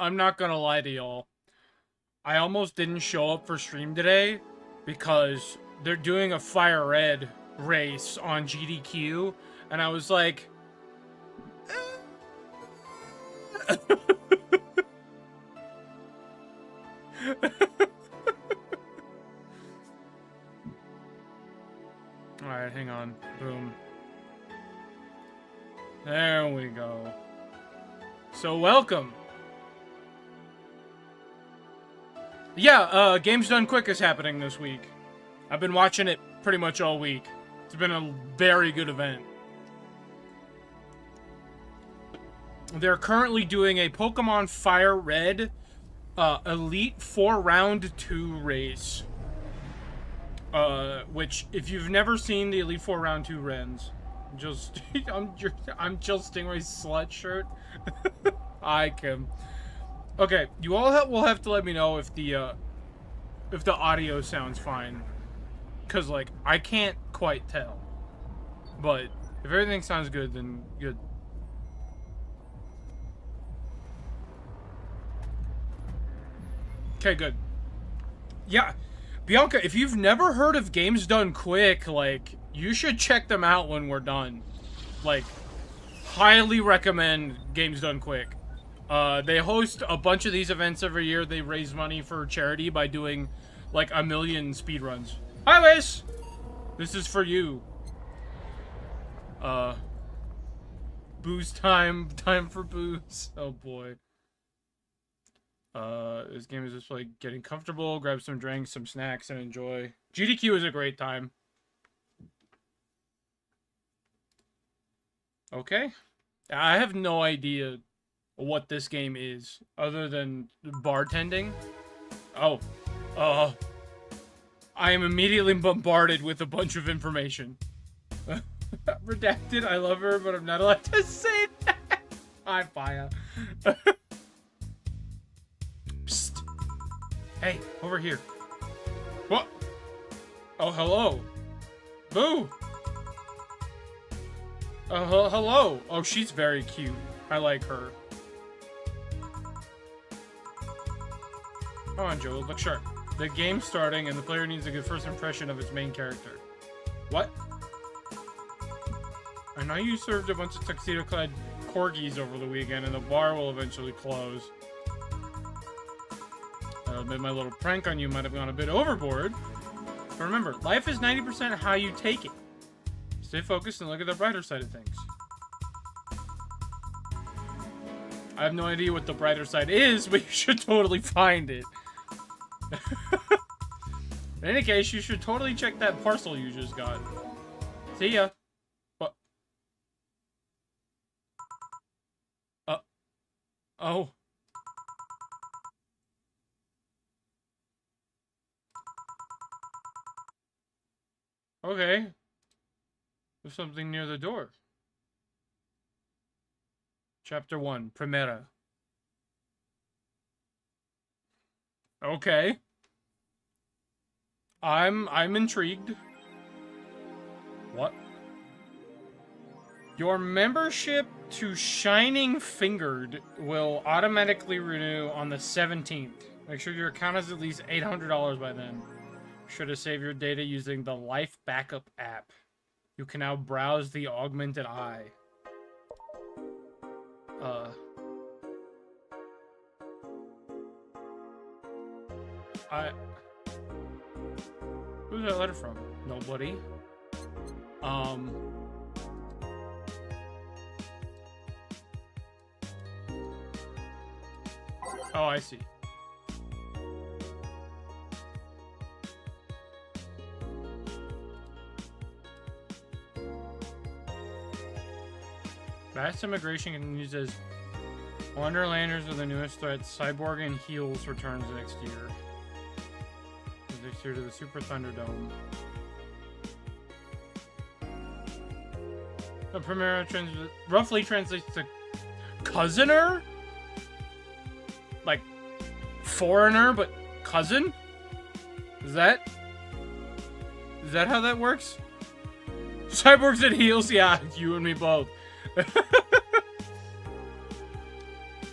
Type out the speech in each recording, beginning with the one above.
I'm not gonna lie to y'all. I almost didn't show up for stream today because they're doing a Fire Red race on GDQ, and I was like, alright, hang on. Boom. There we go. So, welcome. Yeah, Games Done Quick is happening this week. I've been watching it pretty much all week. It's been a very good event. They're currently doing a Pokemon Fire Red Elite 4-Round 2 race. Which, if you've never seen the Elite 4 Round 2 Rens, just I'm Jill Stingray's slut shirt. I can. Okay, you all will have to let me know if the audio sounds fine, cause like I can't quite tell. But if everything sounds good, then good. Okay, good. Yeah. Bianca, if you've never heard of Games Done Quick, like, you should check them out when we're done. Like, highly recommend Games Done Quick. They host a bunch of these events every year. They raise money for charity by doing, like, 1 million speedruns. Hi, Liz! This is for you. Booze time. Time for booze. Oh, boy. This game is just like getting comfortable, grab some drinks, some snacks, and enjoy. GDQ is a great time. Okay. I have no idea what this game is, other than bartending. Oh. I am immediately bombarded with a bunch of information. Redacted, I love her, but I'm not allowed to say that. Hi, Faya. Psst. Hey, over here. What? Oh, hello. Boo. Hello. Oh, she's very cute. I like her. Come on, Joe. Look sharp. The game's starting, and the player needs a good first impression of its main character. What? I know you served a bunch of tuxedo-clad corgis over the weekend, and the bar will eventually close. Admit my little prank on you might have gone a bit overboard. But remember, life is 90% how you take it. Stay focused and look at the brighter side of things. I have no idea what the brighter side is, but you should totally find it. In any case, you should totally check that parcel you just got. See ya. What? Oh. Okay. There's something near the door. Chapter 1, Primera. Okay. I'm intrigued. What? Your membership to Shining Fingered will automatically renew on the 17th. Make sure your account has at least $800 by then. Sure to save your data using the Life Backup app. You can now browse the augmented eye. Who's that letter from? Nobody. Oh, I see. Mass immigration continues as Wonderlanders are the newest threat. Cyborg and Heels returns next year. Next year to the Super Thunderdome. The Primera roughly translates to cousin-er? Like, foreigner, but cousin? Is that how that works? Cyborgs and Heels? Yeah, you and me both.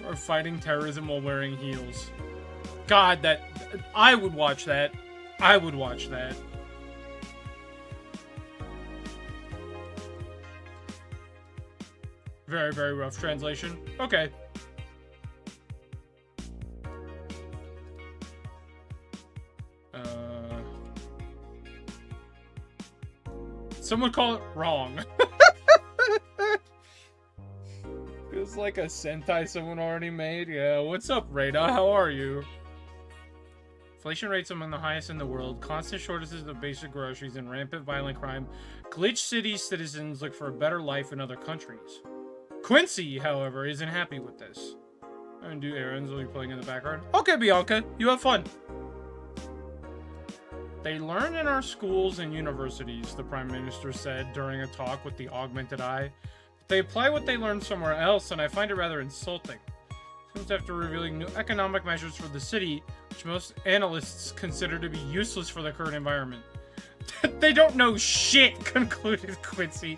Or fighting terrorism while wearing heels. God, that... I would watch that. I would watch that. Very, very rough translation. Okay. Someone call it wrong. Feels like a Sentai someone already made. Yeah, what's up, Rada? How are you? Inflation rates among the highest in the world, constant shortages of basic groceries, and rampant violent crime. Glitch City citizens look for a better life in other countries. Quincy, however, isn't happy with this. I'm gonna do errands, will be playing in the background. Okay, Bianca, you have fun. They learn in our schools and universities, the Prime Minister said during a talk with the Augmented Eye. They apply what they learned somewhere else, and I find it rather insulting. Comes after revealing new economic measures for the city, which most analysts consider to be useless for the current environment. They don't know shit, concluded Quincy.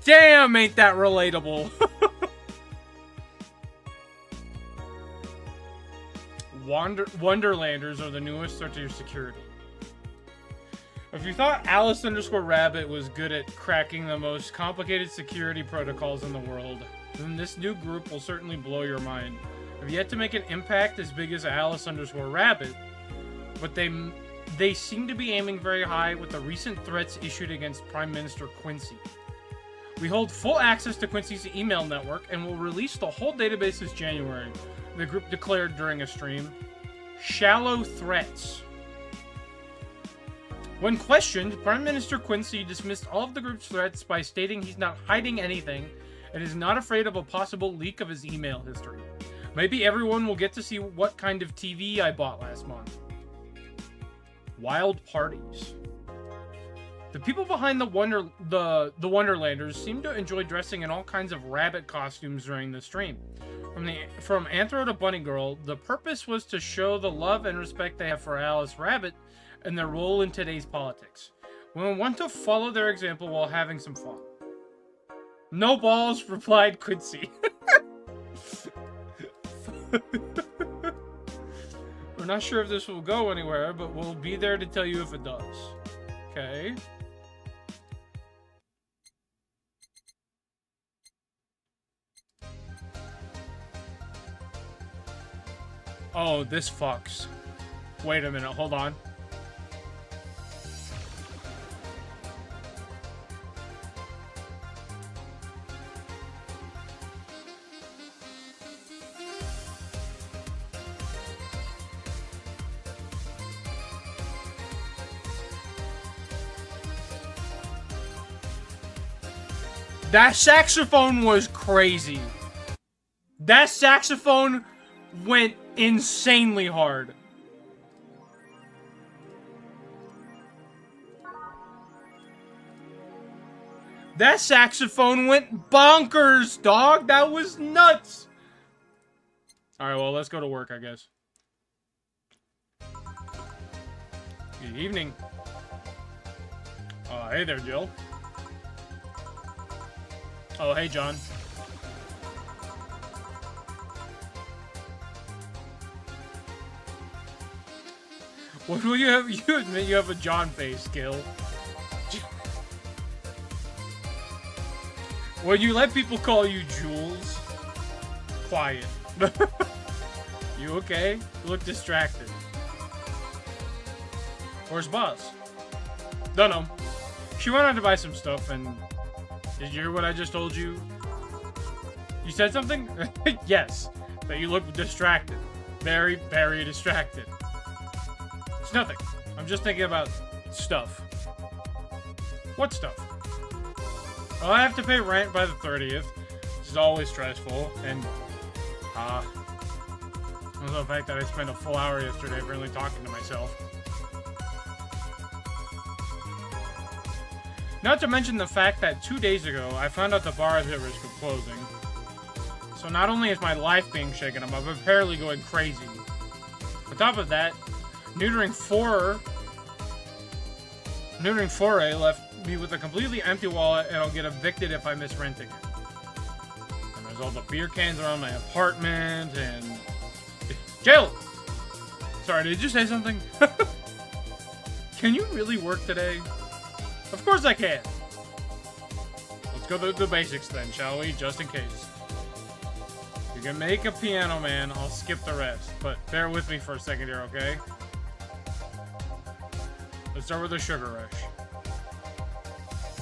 Damn, ain't that relatable. Wonderlanders are the newest threat to your security. If you thought Alice_Rabbit was good at cracking the most complicated security protocols in the world, then this new group will certainly blow your mind. I've yet to make an impact as big as Alice_Rabbit, but they seem to be aiming very high with the recent threats issued against Prime Minister Quincy. We hold full access to Quincy's email network and will release the whole database this January, the group declared during a stream. Shallow threats. When questioned, Prime Minister Quincy dismissed all of the group's threats by stating he's not hiding anything and is not afraid of a possible leak of his email history. Maybe everyone will get to see what kind of TV I bought last month. Wild parties. The people behind the Wonderlanders seem to enjoy dressing in all kinds of rabbit costumes during the stream. From Anthro to Bunny Girl, the purpose was to show the love and respect they have for Alice Rabbit and their role in today's politics. We want to follow their example while having some fun. No balls, replied Quincy. We're not sure if this will go anywhere, but we'll be there to tell you if it does. Okay. Oh, this fucks. Wait a minute, hold on. That saxophone was crazy. That saxophone went insanely hard. That saxophone went bonkers, dog. That was nuts. Alright, well, let's go to work, I guess. Good evening. Hey there, Jill. Oh, hey, John. What will you have? You admit you have a John face, Gil. When you let people call you Jules, quiet. You okay? You look distracted. Where's Buzz? Don't know. She went out to buy some stuff and... Did you hear what I just told you? You said something? Yes. That you look distracted. Very, very distracted. It's nothing. I'm just thinking about stuff. What stuff? Well, I have to pay rent by the 30th. This is always stressful. And, also the fact that I spent a full hour yesterday really talking to myself. Not to mention the fact that 2 days ago, I found out the bar is at risk of closing. So not only is my life being shaken up, I'm apparently going crazy. On top of that, neutering 4A left me with a completely empty wallet and I'll get evicted if I miss renting it. And there's There's all the beer cans around my apartment, and... Jail! Sorry, did you say something? Can you really work today? Of course I can. Let's go through the basics then, shall we? Just in case. You can make a piano man, I'll skip the rest. But bear with me for a second here, okay? Let's start with the sugar rush.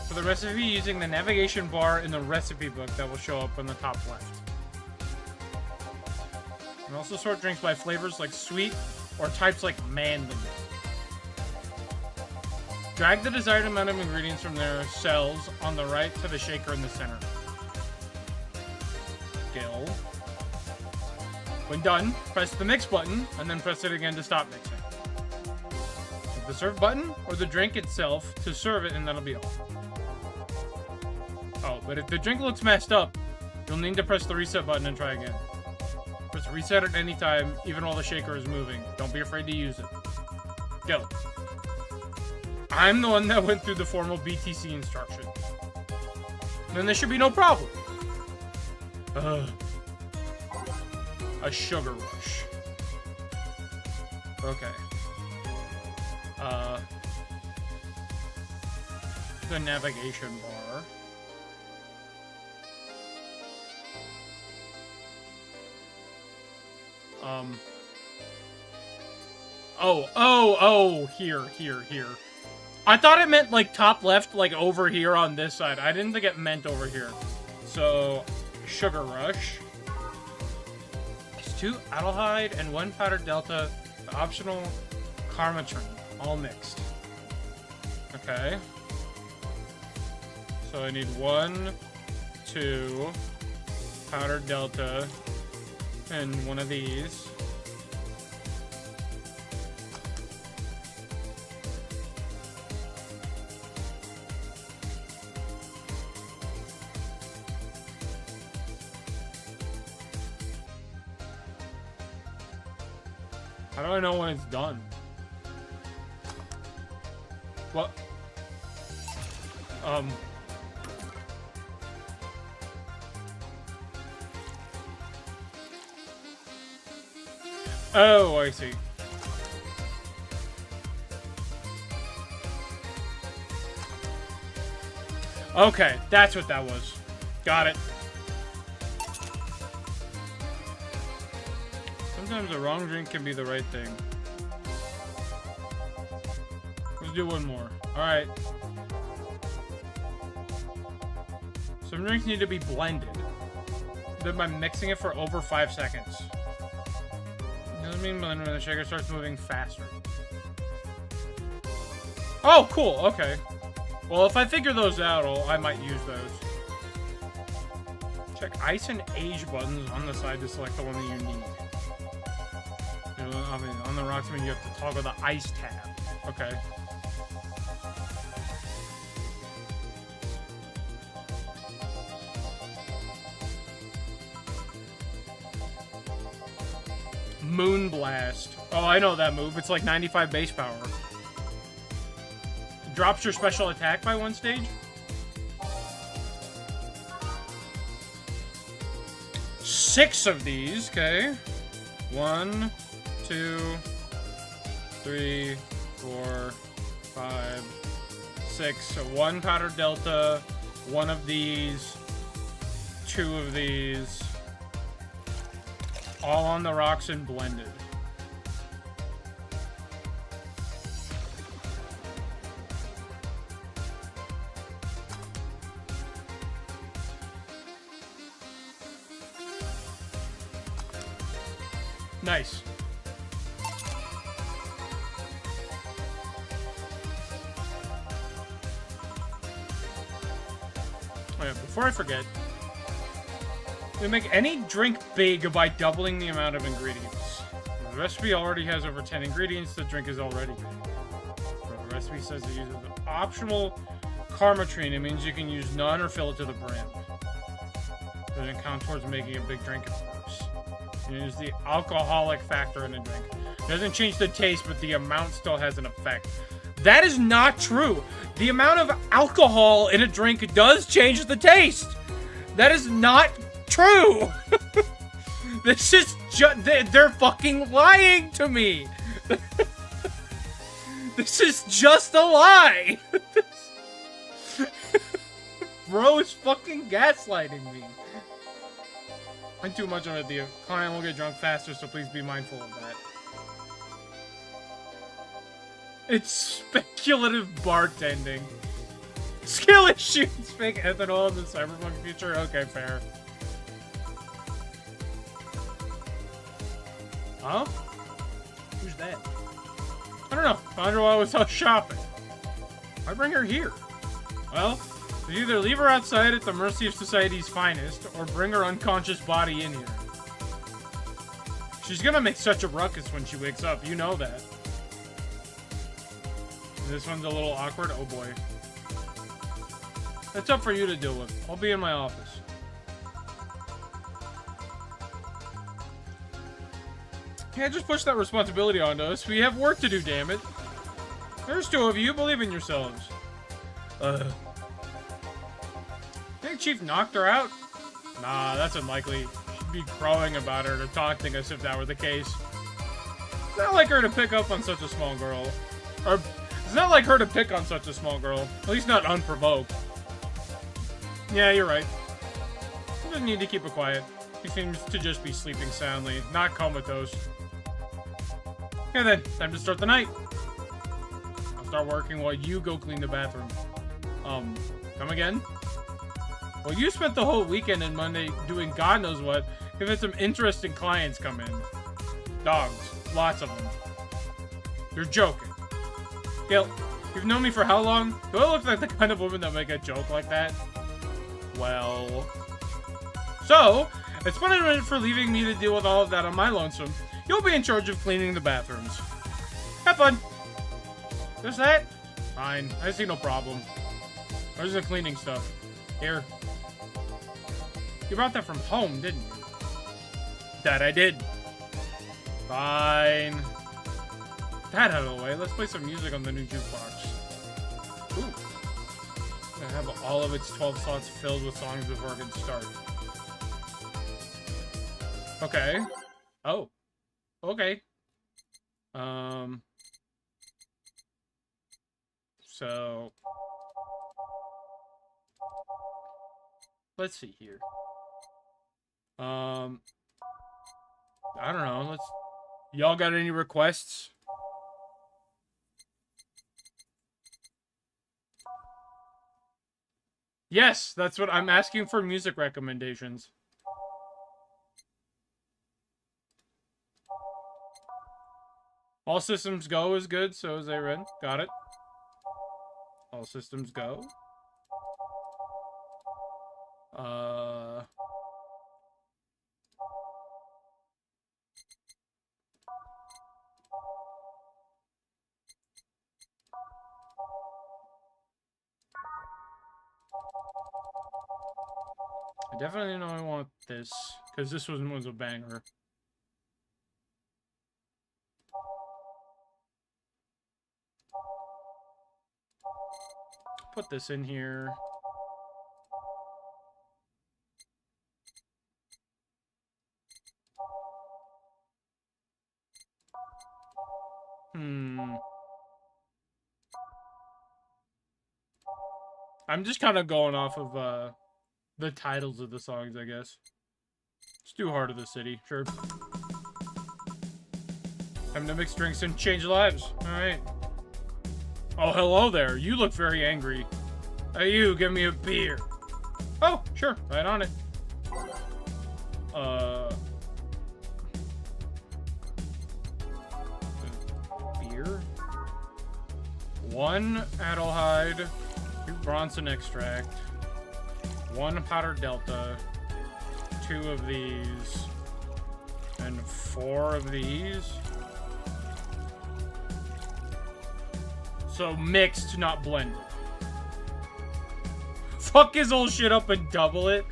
For the recipe, using the navigation bar in the recipe book that will show up on the top left. You can also sort drinks by flavors like sweet or types like manly. Drag the desired amount of ingredients from their cells on the right to the shaker in the center. Gill. When done, press the mix button and then press it again to stop mixing. Hit the serve button or the drink itself to serve it, and that'll be all. Oh, but if the drink looks messed up, you'll need to press the reset button and try again. Press reset at any time, even while the shaker is moving. Don't be afraid to use it. Go. I'm the one that went through the formal BTC instruction. Then there should be no problem. A sugar rush. Okay. The navigation bar. Oh, here. I thought it meant, like, top left, like, over here on this side. I didn't think it meant over here. So, sugar rush. It's 2 aldehyde and 1 powdered delta, the optional karmatrin, all mixed. Okay. So I need 1, 2, powdered delta, and 1 of these. How do I know when it's done? What? Oh, I see. Okay, that's what that was. Got it. Sometimes the wrong drink can be the right thing. Let's do one more. Alright. Some drinks need to be blended. Then by mixing it for over 5 seconds. Doesn't mean blend when the shaker starts moving faster. Oh, cool. Okay. Well, if I figure those out, I might use those. Check ice and age buttons on the side to select the one that you need. I mean, on the rocks, you have to toggle the ice tab. Okay. Moonblast. Oh, I know that move. It's like 95 base power. Drops your special attack by 1 stage. 6 of these, okay. 1, 2, 3, 4, 5, 6. So 1 powdered delta, 1 of these, 2 of these. All on the rocks and blended. Nice. Oh yeah, before I forget, we make any drink big by doubling the amount of ingredients. If the recipe already has over 10 ingredients, the drink is already big. If the recipe says it uses an optional karmatrin, it means you can use none or fill it to the brim. It doesn't count towards making a big drink, of course. You use the alcoholic factor in a drink. It doesn't change the taste, but the amount still has an effect. That is not true. The amount of alcohol in a drink does change the taste. That is not true. This is just, they're fucking lying to me. This is just a lie. Bro is fucking gaslighting me. I'm too much of a deal. Client will get drunk faster, so please be mindful of that. It's speculative bartending. Skill issues. Fake ethanol in the cyberpunk future? Okay, fair. Huh? Who's that? I don't know. Found her while I was out shopping. Why bring her here? Well, we either leave her outside at the mercy of society's finest, or bring her unconscious body in here. She's gonna make such a ruckus when she wakes up. You know that. This one's a little awkward. Oh boy. That's up for you to deal with. I'll be in my office. Can't just push that responsibility onto us. We have work to do, damn it. There's two of you. Believe in yourselves. Think Chief knocked her out? Nah, that's unlikely. She'd be crowing about her to taunting us if that were the case. It's not like her to pick up on such a small girl. Or, it's not like her to pick on such a small girl. At least not unprovoked. Yeah, you're right. She doesn't need to keep it quiet. She seems to just be sleeping soundly, not comatose. Okay then, time to start the night. I'll start working while you go clean the bathroom. Come again? Well, you spent the whole weekend and Monday doing God knows what. You've had some interesting clients come in. Dogs. Lots of them. You're joking. Gail, you've known me for how long? Do I look like the kind of woman that make a joke like that? Well... So, as punishment for leaving me to deal with all of that on my lonesome, you'll be in charge of cleaning the bathrooms. Have fun. Just that? Fine. I see no problem. Where's the cleaning stuff? Here. You brought that from home, didn't you? That I did. Fine. That out of the way. Let's play some music on the new jukebox. Ooh. I'm gonna have all of its 12 slots filled with songs before it can start. Okay. Oh. Okay. So... Let's see here. I don't know. Let's... Y'all got any requests? Yes, that's what I'm asking for, music recommendations. All Systems Go is good, so is A-Red. Got it. All Systems Go. I definitely know I want this, because this one was a banger. Put this in here. I'm just kind of going off of, the titles of the songs, I guess. Let's do Heart of the City, sure. Time to mix drinks and change lives. Alright. Oh, hello there. You look very angry. Hey, you, give me a beer. Oh, sure. Right on it. Beer? 1 Adelheid. 2 Bronson extract. 1 powder delta, 2 of these, and 4 of these. So mixed, not blended. Fuck his whole shit up and double it.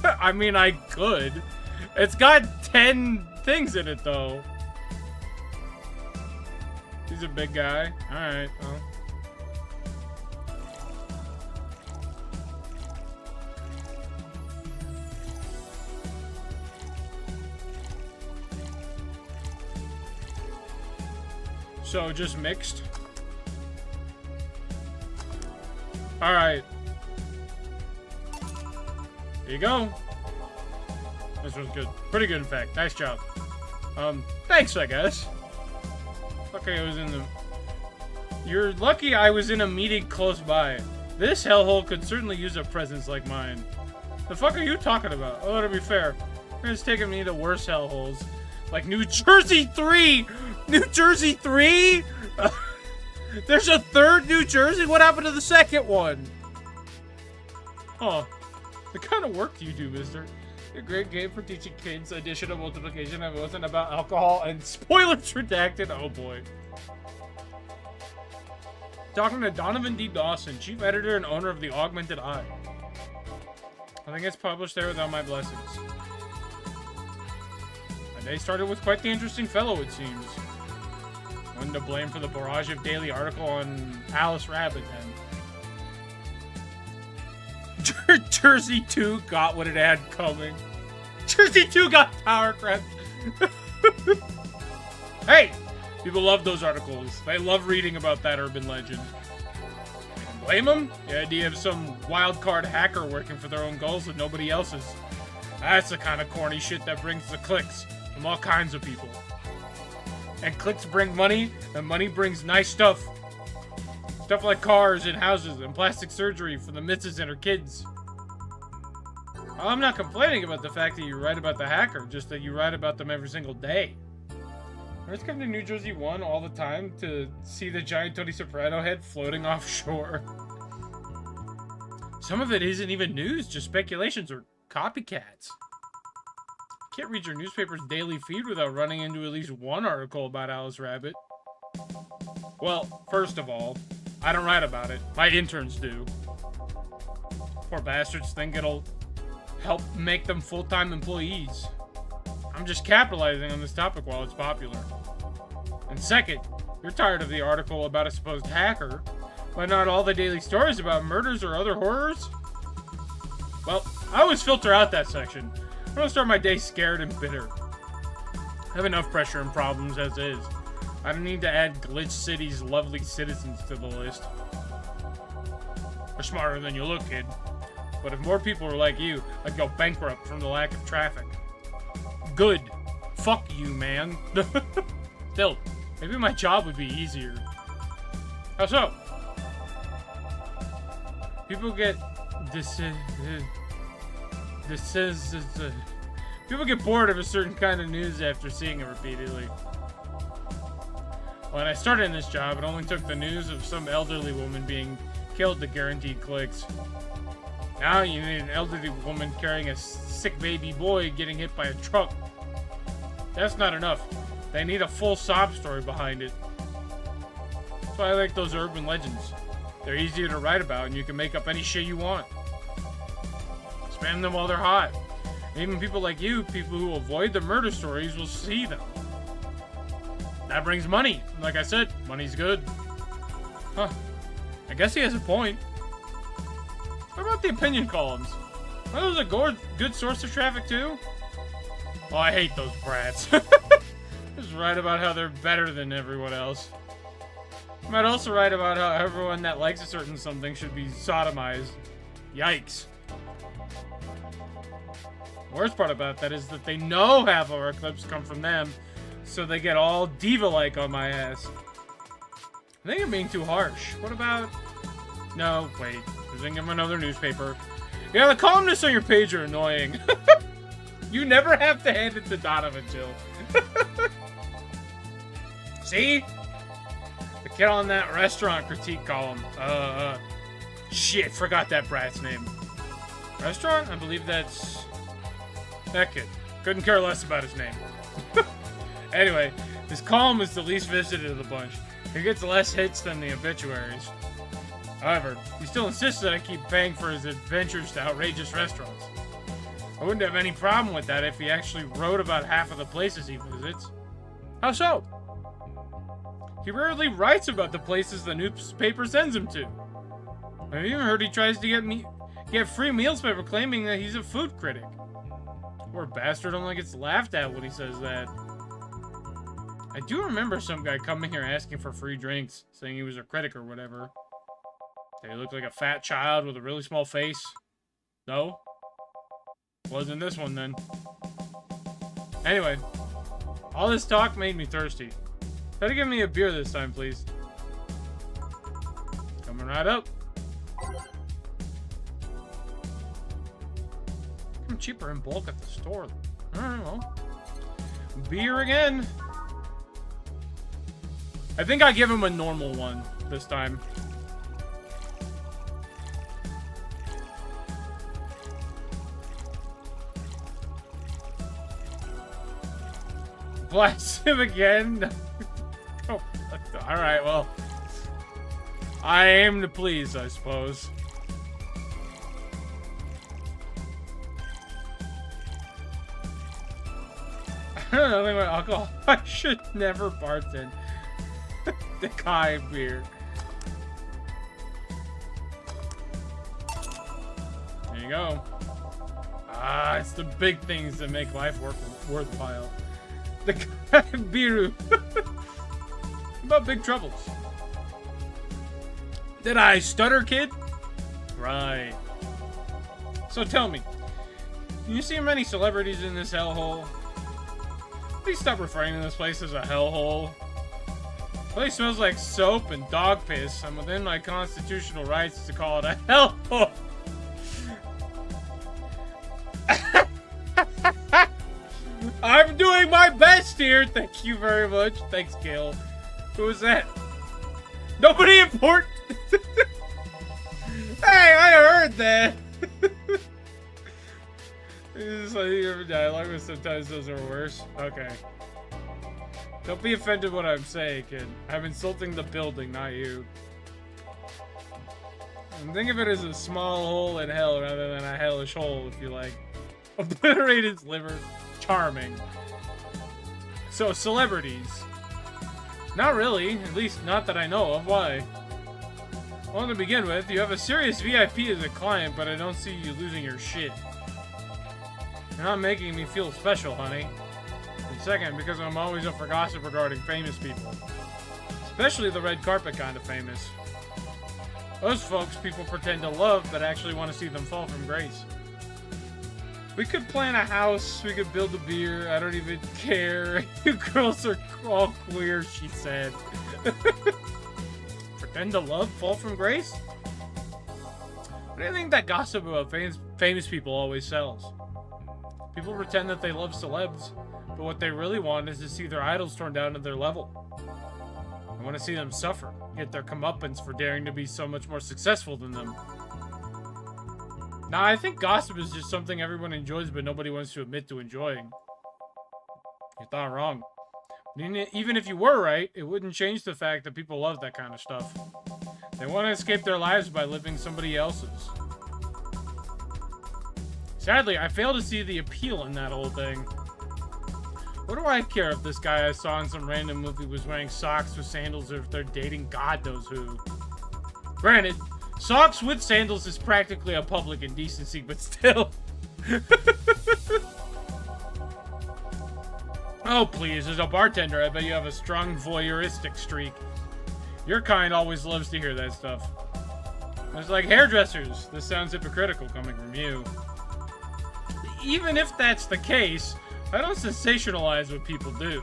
I mean, I could. It's got 10 things in it, though. He's a big guy. Alright, well. So, just mixed. Alright. There you go. This was good. Pretty good, in fact. Nice job. Thanks, I guess. Okay, I was in the... You're lucky I was in a meeting close by. This hellhole could certainly use a presence like mine. The fuck are you talking about? Oh, to be fair, it's taking me to worse hellholes. Like New Jersey 3! New Jersey 3?! There's a third New Jersey? What happened to the second one? Huh. The kind of work you do, mister. A great game for teaching kids addition and multiplication. It wasn't about alcohol and spoilers redacted. Oh boy. Talking to Donovan D. Dawson, chief editor and owner of the Augmented Eye. I think it's published there without my blessings. My day started with quite the interesting fellow, it seems. One to blame for the barrage of daily article on Alice Rabbit, then. Jersey 2 got what it had coming. Jersey 2 got power crept. Hey! People love those articles. They love reading about that urban legend. Blame them? The idea of some wild card hacker working for their own goals and nobody else's. That's the kind of corny shit that brings the clicks from all kinds of people. And clicks bring money, and money brings nice stuff. Stuff like cars and houses and plastic surgery for the missus and her kids. I'm not complaining about the fact that you write about the hacker, just that you write about them every single day. I just come to New Jersey 1 all the time to see the giant Tony Soprano head floating offshore. Some of it isn't even news, just speculations or copycats. You can't read your newspaper's daily feed without running into at least one article about Alice Rabbit. Well, first of all, I don't write about it. My interns do. Poor bastards think it'll help make them full-time employees. I'm just capitalizing on this topic while it's popular. And second, you're tired of the article about a supposed hacker, but not all the daily stories about murders or other horrors? Well, I always filter out that section. I don't start my day scared and bitter. I have enough pressure and problems as is. I don't need to add Glitch City's lovely citizens to the list. You're smarter than you look, kid. But if more people were like you, I'd go bankrupt from the lack of traffic. Good. Fuck you, man. Still, maybe my job would be easier. How so? People get people get bored of a certain kind of news after seeing it repeatedly. When I started in this job, it only took the news of some elderly woman being killed to guarantee clicks. Now you need an elderly woman carrying a sick baby boy getting hit by a truck. That's not enough. They need a full sob story behind it. That's why I like those urban legends. They're easier to write about and you can make up any shit you want. Spam them while they're hot. And even people like you, people who avoid the murder stories, will see them. That brings money. Like I said, money's good. Huh. I guess he has a point. What about the opinion columns? Are those a good source of traffic too? Oh, I hate those brats. Just write about how they're better than everyone else. I might also write about how everyone that likes a certain something should be sodomized. Yikes. The worst part about that is that they know half of our clips come from them, so they get all diva-like on my ass. I think I'm being too harsh. What about... No, wait. I think I'm another newspaper. Yeah, the columnists on your page are annoying. You never have to hand it to Donovan, Jill. See? The kid on that restaurant critique column. Shit, forgot that brat's name. Restaurant? I believe that's... that kid. Couldn't care less about his name. Anyway, his column is the least visited of the bunch. He gets less hits than the obituaries. However, he still insists that I keep paying for his adventures to outrageous restaurants. I wouldn't have any problem with that if he actually wrote about half of the places he visits. How so? He rarely writes about the places the newspaper sends him to. I've even heard he tries to get free meals by proclaiming that he's a food critic. Poor bastard only gets laughed at when he says that. I do remember some guy coming here asking for free drinks, saying he was a critic or whatever. Did he look like a fat child with a really small face? No? Wasn't this one then. Anyway, all this talk made me thirsty. Try to give me a beer this time, please. Coming right up. I'm cheaper in bulk at the store. Alright, well. Beer again. I think I give him a normal one this time. Blast him again. Oh, alright, well. I aim to please, I suppose. I don't know anything about alcohol. I should never bartend. The Kai beer. There you go. Ah, it's the big things that make life worthwhile. The Kai beer. About big troubles. Did I stutter, kid? Right. So tell me, do you see many celebrities in this hellhole? Please stop referring to this place as a hellhole. The place smells like soap and dog piss. I'm within my constitutional rights to call it a hellhole. I'm doing my best here. Thank you very much. Thanks, Gail. Who was that? Nobody important. Hey, I heard that. This is like your dialogue, but sometimes those are worse. Okay. Don't be offended what I'm saying, kid. I'm insulting the building, not you. And think of it as a small hole in hell rather than a hellish hole, if you like. Obliterate its liver. Charming. So, celebrities. Not really. At least, not that I know of. Why? Well, to begin with, you have a serious VIP as a client, but I don't see you losing your shit. You're not making me feel special, honey. And second, because I'm always up for gossip regarding famous people. Especially the red carpet kind of famous. Those folks people pretend to love, but actually want to see them fall from grace. We could plan a house, we could build a beer, I don't even care. You girls are all queer, she said. Pretend to love, fall from grace? What do you think that gossip about famous people always sells? People pretend that they love celebs, but what they really want is to see their idols torn down to their level. They want to see them suffer, get their comeuppance for daring to be so much more successful than them. Nah, I think gossip is just something everyone enjoys, but nobody wants to admit to enjoying. You thought wrong. Even if you were right, it wouldn't change the fact that people love that kind of stuff. They want to escape their lives by living somebody else's. Sadly, I fail to see the appeal in that whole thing. What do I care if this guy I saw in some random movie was wearing socks with sandals or if they're dating God knows who? Granted, socks with sandals is practically a public indecency, but still. Oh, please, as a bartender, I bet you have a strong voyeuristic streak. Your kind always loves to hear that stuff. It's like hairdressers. This sounds hypocritical coming from you. Even if that's the case, I don't sensationalize what people do.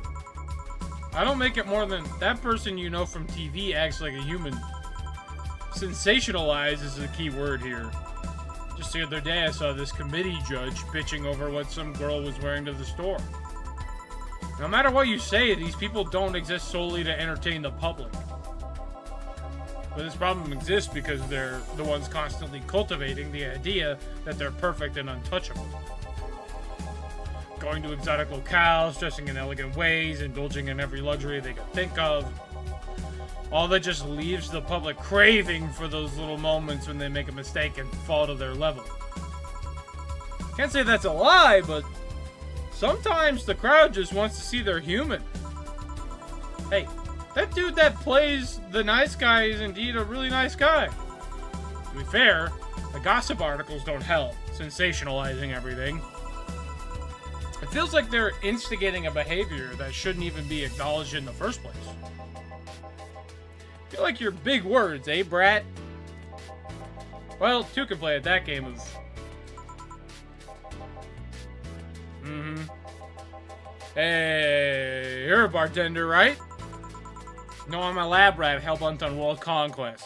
I don't make it more than that person you know from TV acts like a human. Sensationalize is the key word here. Just the other day I saw this committee judge bitching over what some girl was wearing to the store. No matter what you say, these people don't exist solely to entertain the public. But this problem exists because they're the ones constantly cultivating the idea that they're perfect and untouchable. Going to exotic locales, dressing in elegant ways, indulging in every luxury they could think of. All that just leaves the public craving for those little moments when they make a mistake and fall to their level. Can't say that's a lie, but sometimes the crowd just wants to see they're human. Hey, that dude that plays the nice guy is indeed a really nice guy. To be fair, the gossip articles don't help, sensationalizing everything. It feels like they're instigating a behavior that shouldn't even be acknowledged in the first place. I feel like you're big words, eh, brat? Well, two can play at that game of... Hey, you're a bartender, right? No, I'm a lab rat hellbent on world conquest.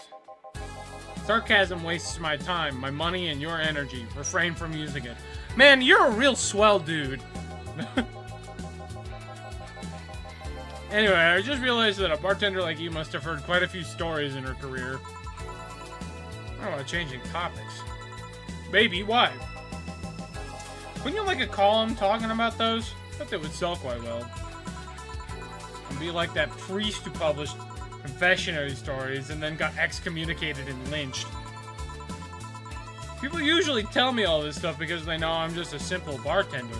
Sarcasm wastes my time, my money, and your energy. Refrain from using it. Man, you're a real swell dude. Anyway, I just realized that a bartender like you must have heard quite a few stories in her career. I don't know, changing topics. Baby, why? Wouldn't you like a column talking about those? I bet they would sell quite well. And be like that priest who published confessionary stories and then got excommunicated and lynched. People usually tell me all this stuff because they know I'm just a simple bartender.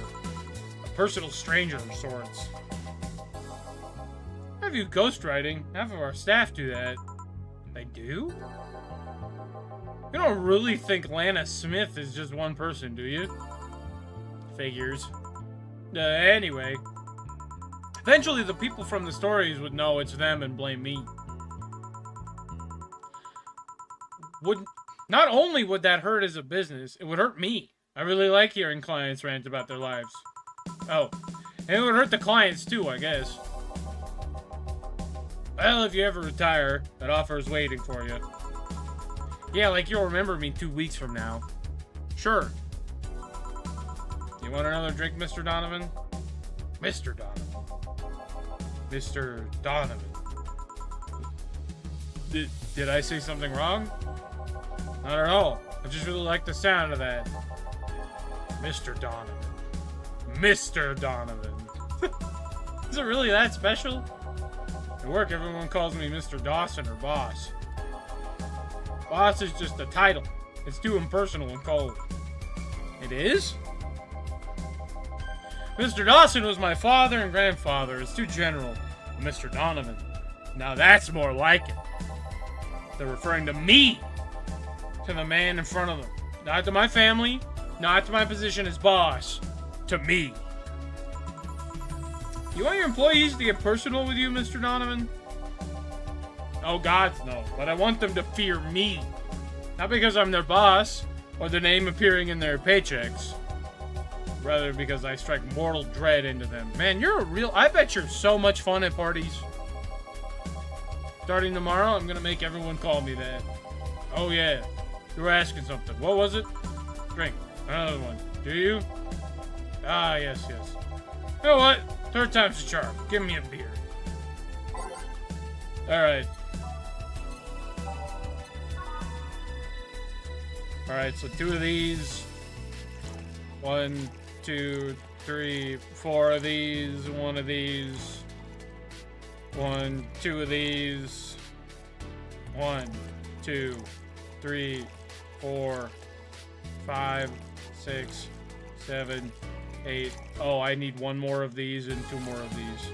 A personal stranger of sorts. I view ghostwriting. Half of our staff do that. They do? You don't really think Lana Smith is just one person, do you? Figures. Anyway. Eventually the people from the stories would know it's them and blame me. Not only would that hurt as a business, it would hurt me. I really like hearing clients rant about their lives. Oh, and it would hurt the clients too, I guess. Well, if you ever retire, that offer is waiting for you. Yeah, like you'll remember me 2 weeks from now. Sure. You want another drink, Mr. Donovan? Mr. Donovan. Mr. Donovan. Did I say something wrong? Not at all. I just really like the sound of that. Mr. Donovan. Mr. Donovan. Is it really that special? At work, everyone calls me Mr. Dawson or Boss. Boss is just a title. It's too impersonal and cold. It is? Mr. Dawson was my father and grandfather. It's too general. Mr. Donovan. Now that's more like it. They're referring to me. To the man in front of them. Not to my family. Not to my position as boss. To me. You want your employees to get personal with you, Mr. Donovan? Oh, God, no. But I want them to fear me. Not because I'm their boss, or the name appearing in their paychecks. Rather because I strike mortal dread into them. Man, you're a real... I bet you're so much fun at parties. Starting tomorrow, I'm gonna make everyone call me that. Oh, yeah. You were asking something. What was it? Drink. Another one. Do you? Ah, yes, yes. You know what? Third time's a charm. Give me a beer. Alright. Alright, so 2 of these. 1, 2, 3, 4 of these. 1 of these. 1, 2 of these. 1, 2, 3, 4, 5, 6, 7, 8. Oh, I need 1 more of these and 2 more of these.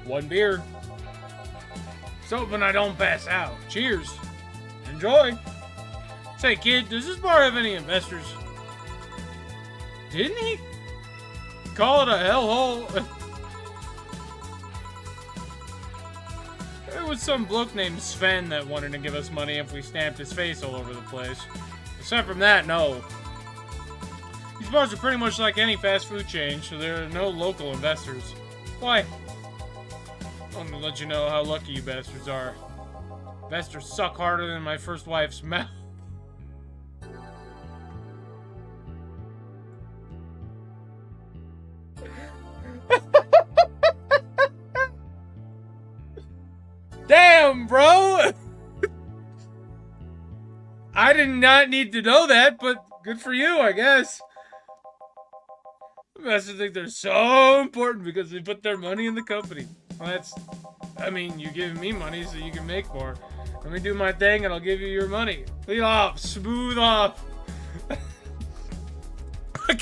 One beer. So hoping I don't pass out. Cheers. Enjoy. Say, kid, does this bar have any investors? Didn't he call it a hellhole? There was some bloke named Sven that wanted to give us money if we stamped his face all over the place. Aside from that, no. These bars are pretty much like any fast food chain, so there are no local investors. Why? I want to let you know how lucky you bastards are. Investors suck harder than my first wife's mouth. Damn, bro! I did not need to know that, but good for you, I guess. Investors think they're so important because they put their money in the company. Well, that's... I mean, you're giving me money so you can make more. Let me do my thing and I'll give you your money. Lead off. Smooth off.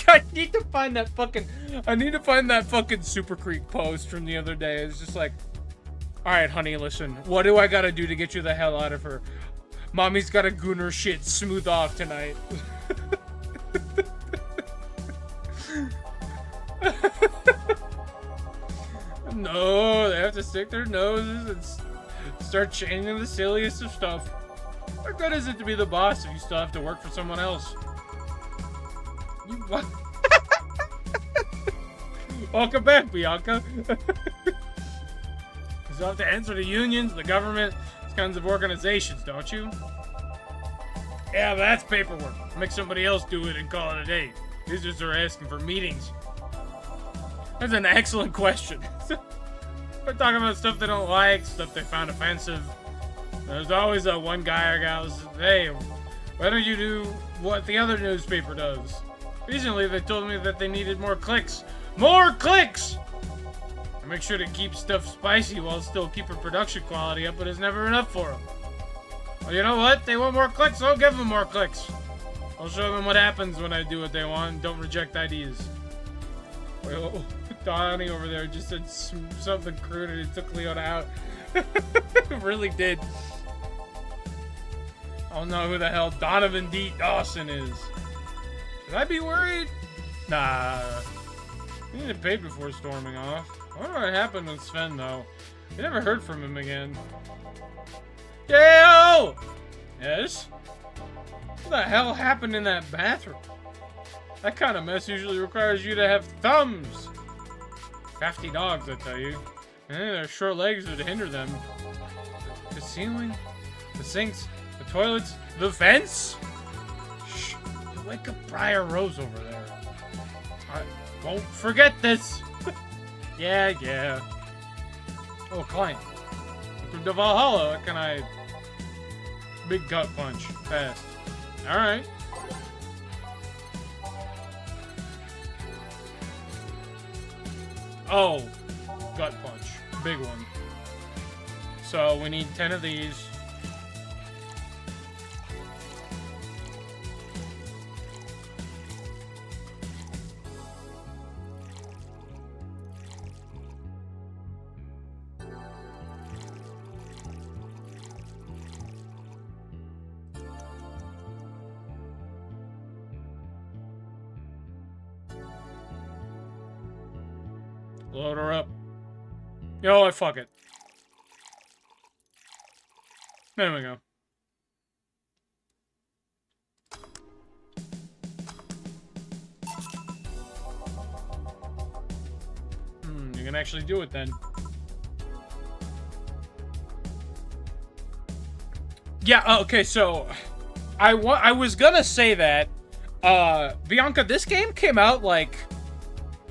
I need to find that fucking... I need to find that fucking Super Creek post from the other day. It's just like... Alright, honey, listen. What do I gotta do to get you the hell out of her? Mommy's got a gooner shit smooth off tonight. No, they have to stick their noses and start changing the silliest of stuff. How good is it to be the boss if you still have to work for someone else? You what? Welcome back, Bianca. You still have to answer to unions, the government, these kinds of organizations, don't you? Yeah, but that's paperwork. Make somebody else do it and call it a day. These just are asking for meetings. That's an excellent question. They're talking about stuff they don't like, stuff they found offensive. There's always that one guy or gal who says, hey, why don't you do what the other newspaper does? Recently, they told me that they needed more clicks. More clicks! I make sure to keep stuff spicy while still keeping production quality up, but it's never enough for them. Well, you know what? They want more clicks, I'll give them more clicks. I'll show them what happens when I do what they want and don't reject ideas. Well, Donnie over there just said something crude and it took Leona out. It really did. I don't know who the hell Donovan D. Dawson is. Should I be worried? Nah. He needed paid before storming off. I wonder what happened with Sven, though. We never heard from him again. Yo! Yes? What the hell happened in that bathroom? That kind of mess usually requires you to have thumbs. Crafty dogs, I tell you. And their short legs would hinder them. The ceiling, the sinks, the toilets, the fence. Shh! You wake up Briar Rose over there. I won't forget this. Yeah. Oh, client. Welcome to Valhalla. What can I? Big gut punch. Fast. All right. Oh, gut punch. Big one. So we need 10 of these. Load her up. Yo, I fuck it. There we go. You can actually do it then. Yeah, okay, so I was gonna say that Bianca, this game came out like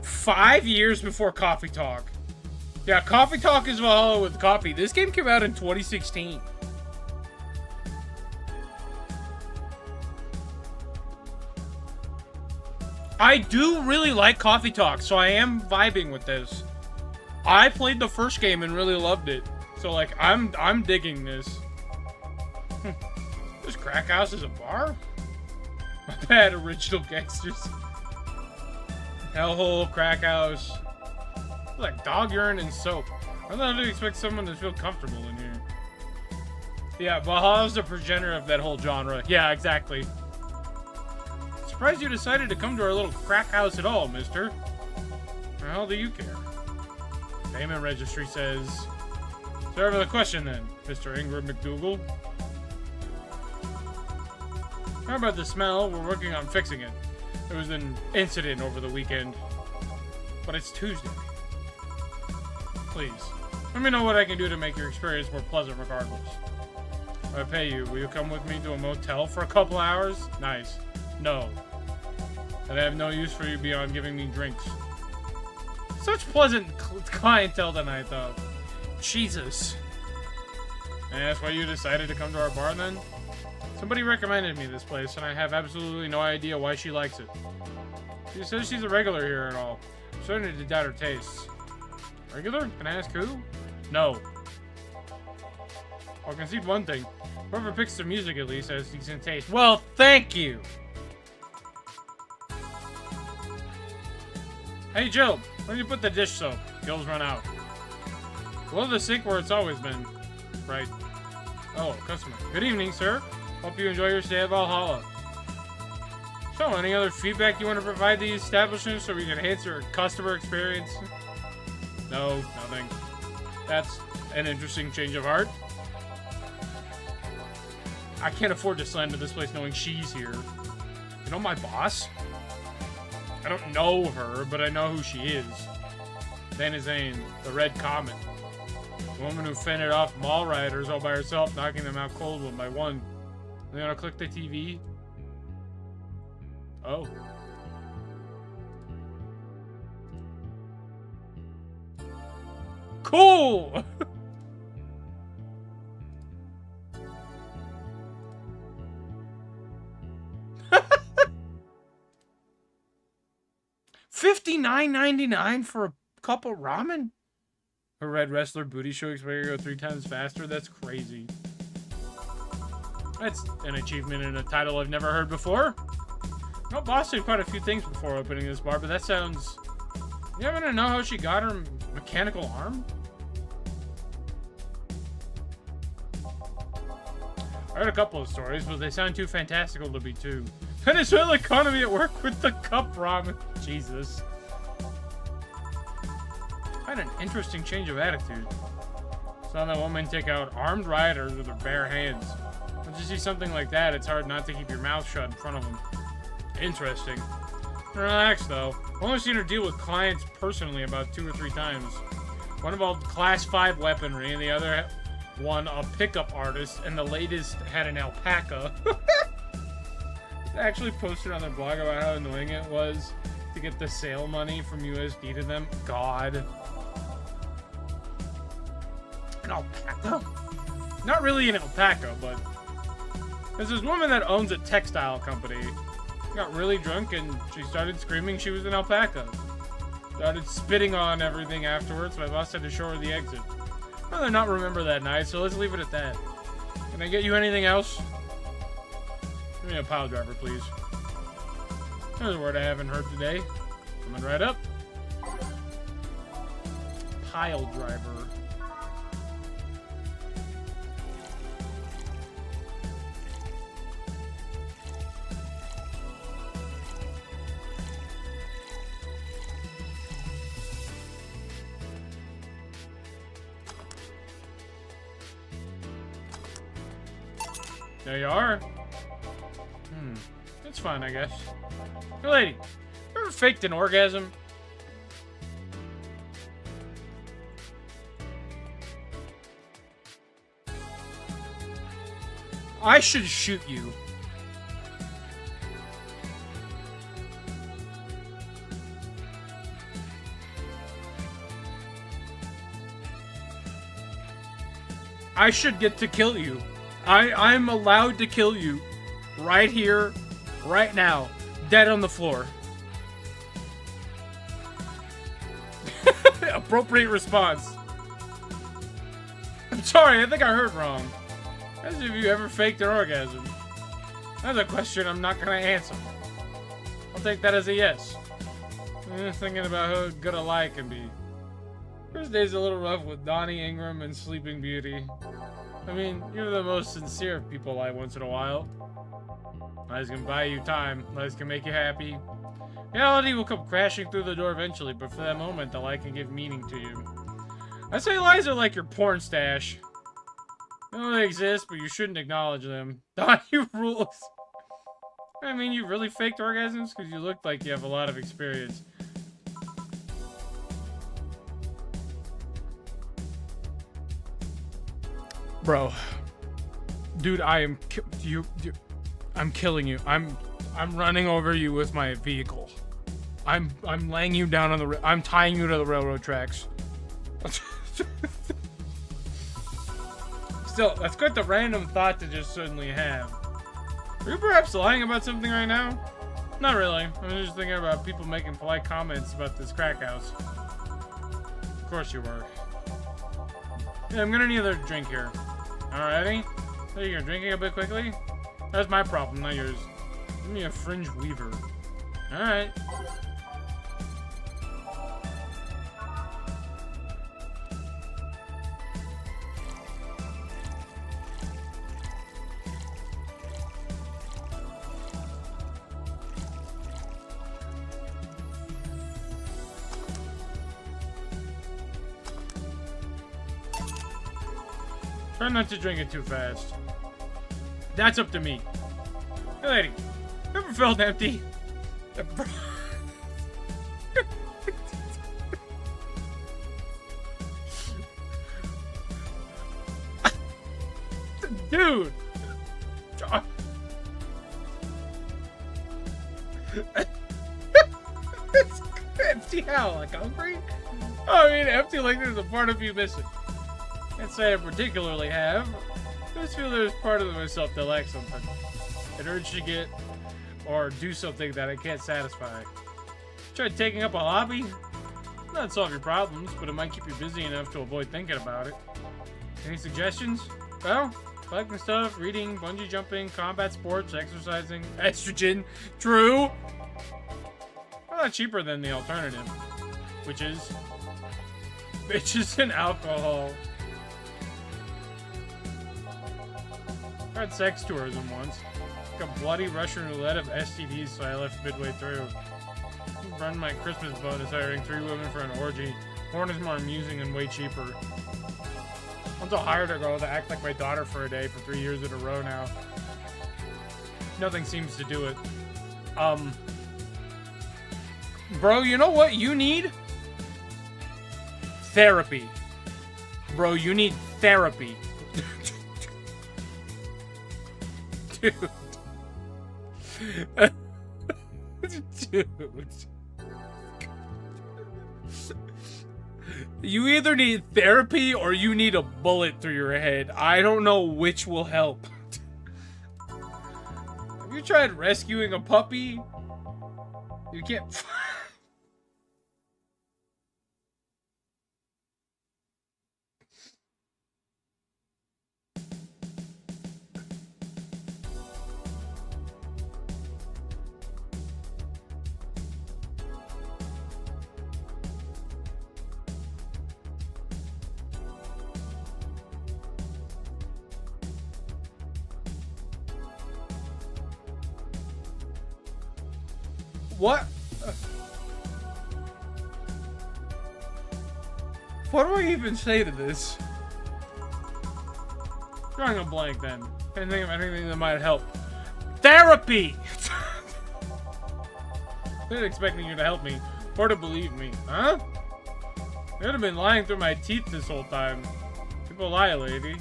5 years before Coffee Talk. Yeah, Coffee Talk is Valhalla with coffee. This game came out in 2016. I do really like Coffee Talk, so I am vibing with this. I played the first game and really loved it. So like I'm digging this. This crack house is a bar? My bad, original gangsters. Hellhole, crack house. Like dog urine and soap. I don't know, expect someone to feel comfortable in here. Yeah, Valhalla's the progenitor of that whole genre. Yeah, exactly. Surprised you decided to come to our little crack house at all, mister. How the hell do you care? Payment registry says... Serve the question then, Mr. Ingram McDougal. How about the smell? We're working on fixing it. There was an incident over the weekend. But it's Tuesday. Please, let me know what I can do to make your experience more pleasant regardless. If I pay you, will you come with me to a motel for a couple hours? Nice. No. And I have no use for you beyond giving me drinks. Such pleasant clientele tonight, though. Jesus. And that's why you decided to come to our bar, then? Somebody recommended me this place, and I have absolutely no idea why she likes it. She says she's a regular here and all. I'm starting to doubt her tastes. Regular? Can I ask who? No. I'll concede one thing. Whoever picks the music at least has decent taste. Well, thank you! Hey, Jill, where do you put the dish soap? Gills run out. Below the sink where it's always been. Right. Oh, customer. Good evening, sir. Hope you enjoy your stay at Valhalla. So, any other feedback you want to provide the establishment so we can enhance your customer experience? No, nothing. That's an interesting change of heart. I can't afford to slander this place knowing she's here. You know my boss? I don't know her, but I know who she is. Dana Zane, the Red Comet. The woman who fended off mall rioters all by herself, knocking them out cold one by one. You wanna click the TV? Oh. Cool! $59.99 for a cup of ramen? A red wrestler booty show expected to go 3 times faster? That's crazy. That's an achievement and a title I've never heard before. No, boss did quite a few things before opening this bar, but that sounds... You happen to know how she got her mechanical arm? I heard a couple of stories, but they sound too fantastical to be true. Venezuela economy at work with the cup ramen. Jesus. I had an interesting change of attitude. Saw that woman take out armed rioters with her bare hands. Once you see something like that, it's hard not to keep your mouth shut in front of them. Interesting. Relax, though. I've only seen her deal with clients personally about 2 or 3 times. One involved class 5 weaponry, and the other one a pickup artist, and the latest had an alpaca. They actually posted on their blog about how annoying it was to get the sale money from USD to them. God. An alpaca? Not really an alpaca, but... There's this woman that owns a textile company. Got really drunk and she started screaming she was an alpaca. Started spitting on everything afterwards, so my boss had to show her the exit. I'd rather not remember that night, so let's leave it at that. Can I get you anything else? Give me a pile driver, please. There's a word I haven't heard today. Coming right up. Pile driver. There you are. It's fine, I guess. Hey, lady, you ever faked an orgasm? I should shoot you. I should get to kill you. I'm allowed to kill you. Right here, right now. Dead on the floor. Appropriate response. I'm sorry, I think I heard wrong. As if you ever faked an orgasm. That's a question I'm not gonna answer. I'll take that as a yes. Thinking about how good a lie can be. First day's a little rough with Donnie, Ingram, and Sleeping Beauty. I mean, you're the most sincere of people lie once in a while. Lies can buy you time. Lies can make you happy. Reality will come crashing through the door eventually, but for that moment, the lie can give meaning to you. I say lies are like your porn stash. I know they exist, but you shouldn't acknowledge them. Donnie rules. I mean, you really faked orgasms? Because you look like you have a lot of experience. Bro. Dude, I'm killing you. I'm running over you with my vehicle. I'm laying you down on the I'm tying you to the railroad tracks. Still, that's quite the random thought to just suddenly have. Are you perhaps lying about something right now? Not really. I'm just thinking about people making polite comments about this crack house. Of course you were. Yeah, I'm gonna need another drink here. Alrighty? So you're drinking a bit quickly? That's my problem, not yours. Give me a fringe weaver. Alright. Try not to drink it too fast. That's up to me. Hey, lady. Ever felt empty? Dude! It's empty how? Like hungry? Oh, I mean, empty like there's a part of you missing. Can't say I particularly have. I just feel there's part of myself that lacks something. An urge to get or do something that I can't satisfy. Tried taking up a hobby? Not solve your problems, but it might keep you busy enough to avoid thinking about it. Any suggestions? Well, collecting stuff, reading, bungee jumping, combat sports, exercising, estrogen. True! A lot cheaper than the alternative. Which is... bitches and alcohol. Tried sex tourism once. Like a bloody Russian roulette of STDs, so I left midway through. Run my Christmas bonus hiring 3 women for an orgy. Porn is more amusing and way cheaper. Once I hired a girl to act like my daughter for a day for 3 years in a row now. Nothing seems to do it. Bro, you know what you need? Therapy. Bro, you need therapy. Dude. Dude. You either need therapy or you need a bullet through your head. I don't know which will help. Have you tried rescuing a puppy? You can't... What? What do I even say to this? Drawing a blank then. Can't think of anything that might help. Therapy! I wasn't expecting you to help me, or to believe me. Huh? I could have been lying through my teeth this whole time. People lie, lady.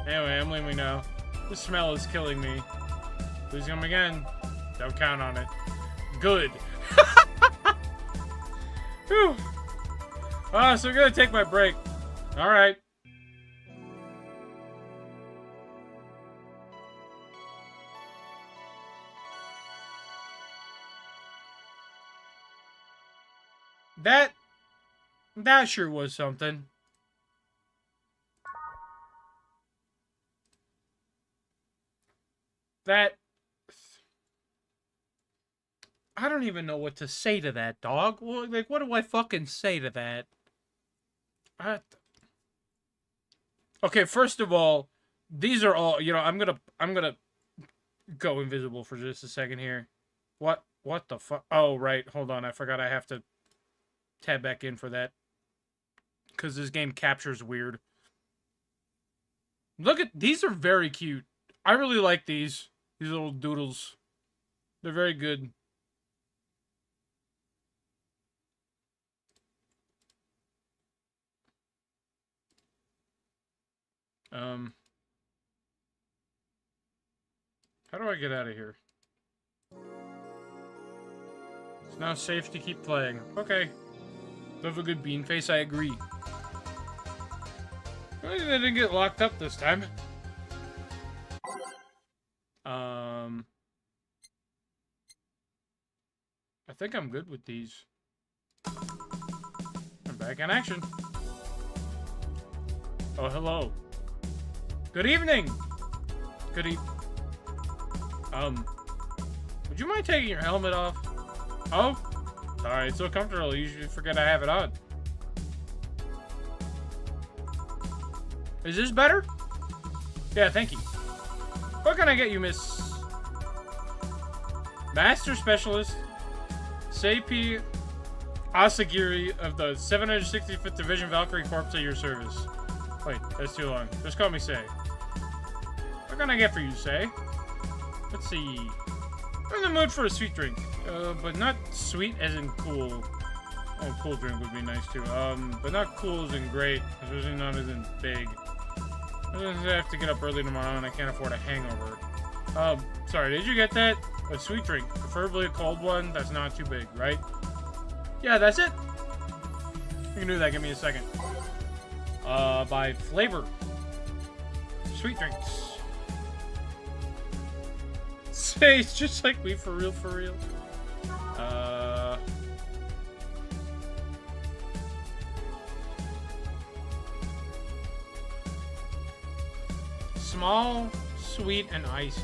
Anyway, I'm leaving now. This smell is killing me. Please come again. Don't count on it. Good. Whew. So we're gonna take my break. Alright. That sure was something. I don't even know what to say to that, dog. Like, what do I fucking say to that? Okay, first of all, these are all, you know, I'm gonna go invisible for just a second here. What the fuck? Oh, right. Hold on. I forgot I have to tab back in for that. Because this game captures weird. Look at, these are very cute. I really like these. These little doodles. They're very good. How do I get out of here? It's now safe to keep playing. Okay. You have a good bean face, I agree. Well, they didn't get locked up this time. I think I'm good with these. I'm back in action. Oh, hello. Good evening! Good evening. Would you mind taking your helmet off? Oh? Sorry, it's so comfortable, you usually forget I have it on. Is this better? Yeah, thank you. What can I get you, Miss... Master Specialist Seipi Asagiri of the 765th Division Valkyrie Corps at your service. Wait, that's too long. Just call me Say. What can I get for you, Say? Let's see. I'm in the mood for a sweet drink. But not sweet as in cool. Oh, cool drink would be nice too. But not cool as in great. Especially not as in big. I have to get up early tomorrow and I can't afford a hangover. Sorry, did you get that? A sweet drink. Preferably a cold one that's not too big, right? Yeah, that's it. You can do that. Give me a second. By flavor. Sweet drinks. Say, it's just like me, for real, for real. Small, sweet, and icy.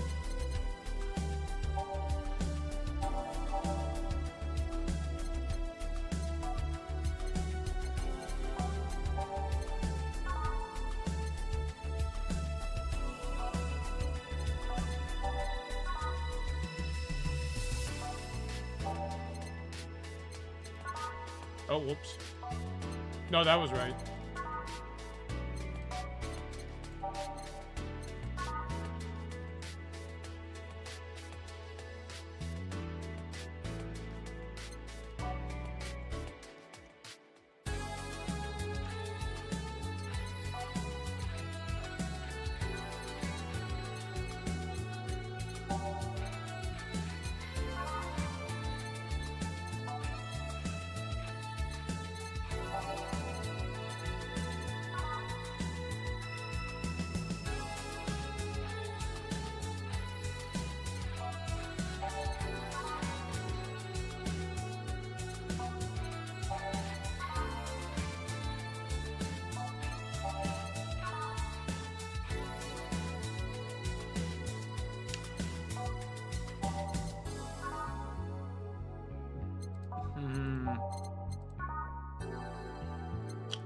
Oh, whoops. No, that was right.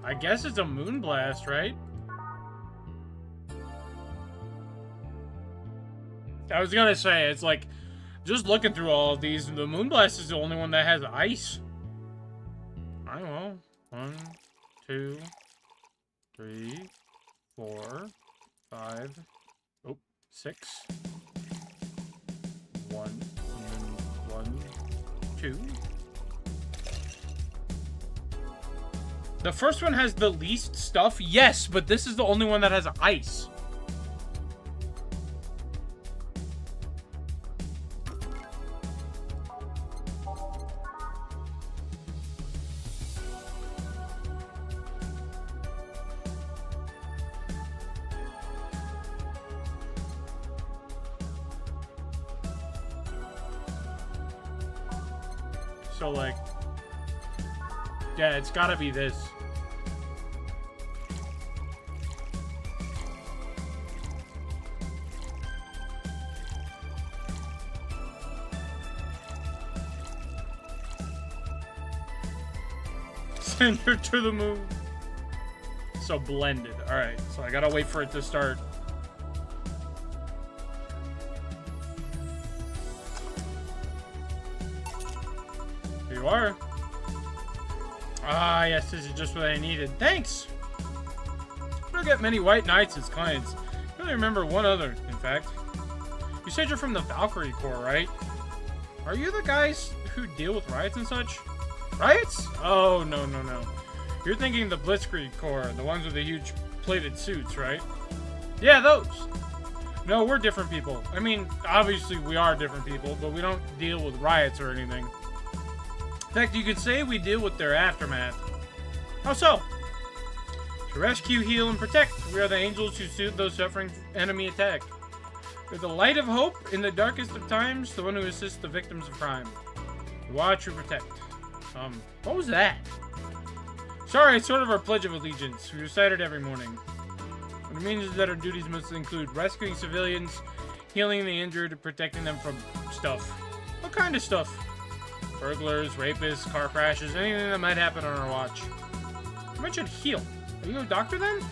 I guess it's a moonblast, right? I was gonna say, it's like, just looking through all of these, the moonblast is the only one that has ice. I don't know. 1, 2, 3, 4, 5, 6. 1, 1, 2. The first one has the least stuff, yes, but this is the only one that has ice. So, like, yeah, it's gotta be this. Send her to the moon. So blended. Alright, so I gotta wait for it to start. Here you are. Ah, yes, this is just what I needed. Thanks! I don't get many white knights as clients. I really remember one other, in fact. You said you're from the Valkyrie Corps, right? Are you the guys who deal with riots and such? Riots? Oh, no, no, no. You're thinking the Blitzkrieg Corps, the ones with the huge plated suits, right? Yeah, those! No, we're different people. I mean, obviously we are different people, but we don't deal with riots or anything. In fact, you could say we deal with their aftermath. How so? To rescue, heal, and protect. We are the angels who soothe those suffering enemy attack. We're the light of hope in the darkest of times, the one who assists the victims of crime. We watch, we protect. What was that? Sorry, it's sort of our Pledge of Allegiance. We recite it every morning. What it means is that our duties must include rescuing civilians, healing the injured, and protecting them from stuff. What kind of stuff? Burglars, rapists, car crashes, anything that might happen on our watch. You mentioned heal. Are you a doctor then?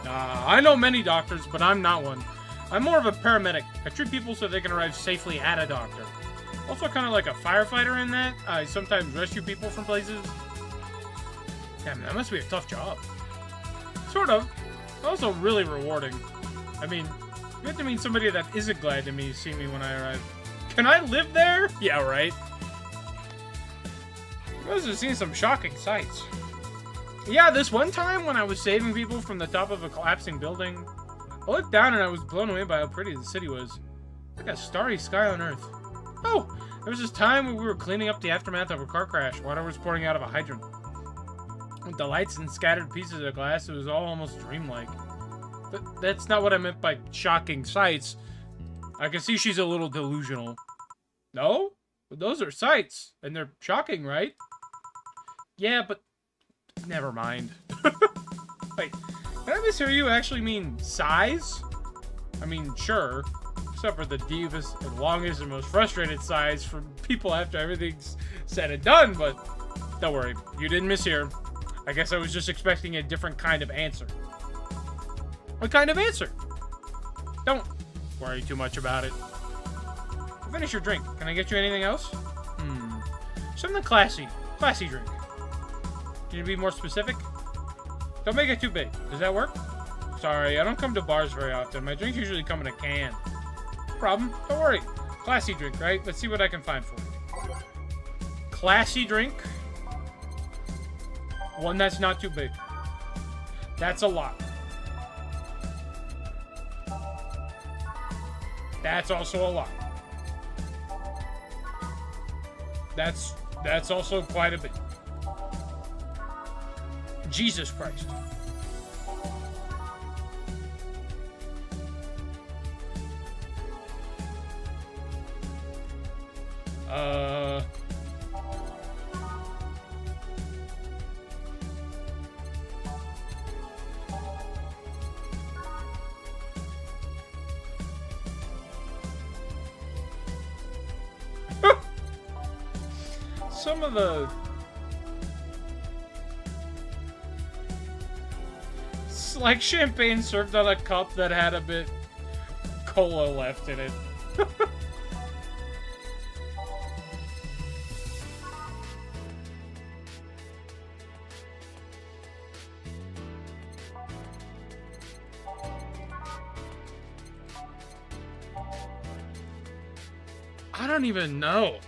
I know many doctors, but I'm not one. I'm more of a paramedic. I treat people so they can arrive safely at a doctor. Also kind of like a firefighter in that. I sometimes rescue people from places. Damn, that must be a tough job. Sort of. Also really rewarding. I mean, you have to meet somebody that isn't glad to see me when I arrive. Can I live there? Yeah, right. You guys have seen some shocking sights. Yeah, this one time when I was saving people from the top of a collapsing building, I looked down and I was blown away by how pretty the city was. Like a starry sky on Earth. Oh, there was this time when we were cleaning up the aftermath of a car crash. Water was pouring out of a hydrant. With the lights and scattered pieces of glass, it was all almost dreamlike. But that's not what I meant by shocking sights. I can see she's a little delusional. No? But those are sights, and they're shocking, right? Yeah, but never mind. Wait, did I mishear you actually mean size? I mean, sure. Except for the deepest and longest and most frustrated sighs from people after everything's said and done, but don't worry, you didn't mishear. I guess I was just expecting a different kind of answer. What kind of answer? Don't worry too much about it. Finish your drink. Can I get you anything else? Something classy. Classy drink. Can you be more specific? Don't make it too big. Does that work? Sorry, I don't come to bars very often. My drinks usually come in a can. No problem. Don't worry. Classy drink, right? Let's see what I can find for you. Classy drink. One that's not too big. That's a lot. That's also a lot. That's also quite a bit. Jesus Christ. Some of the... It's like champagne served on a cup that had a bit cola left in it. I don't even know.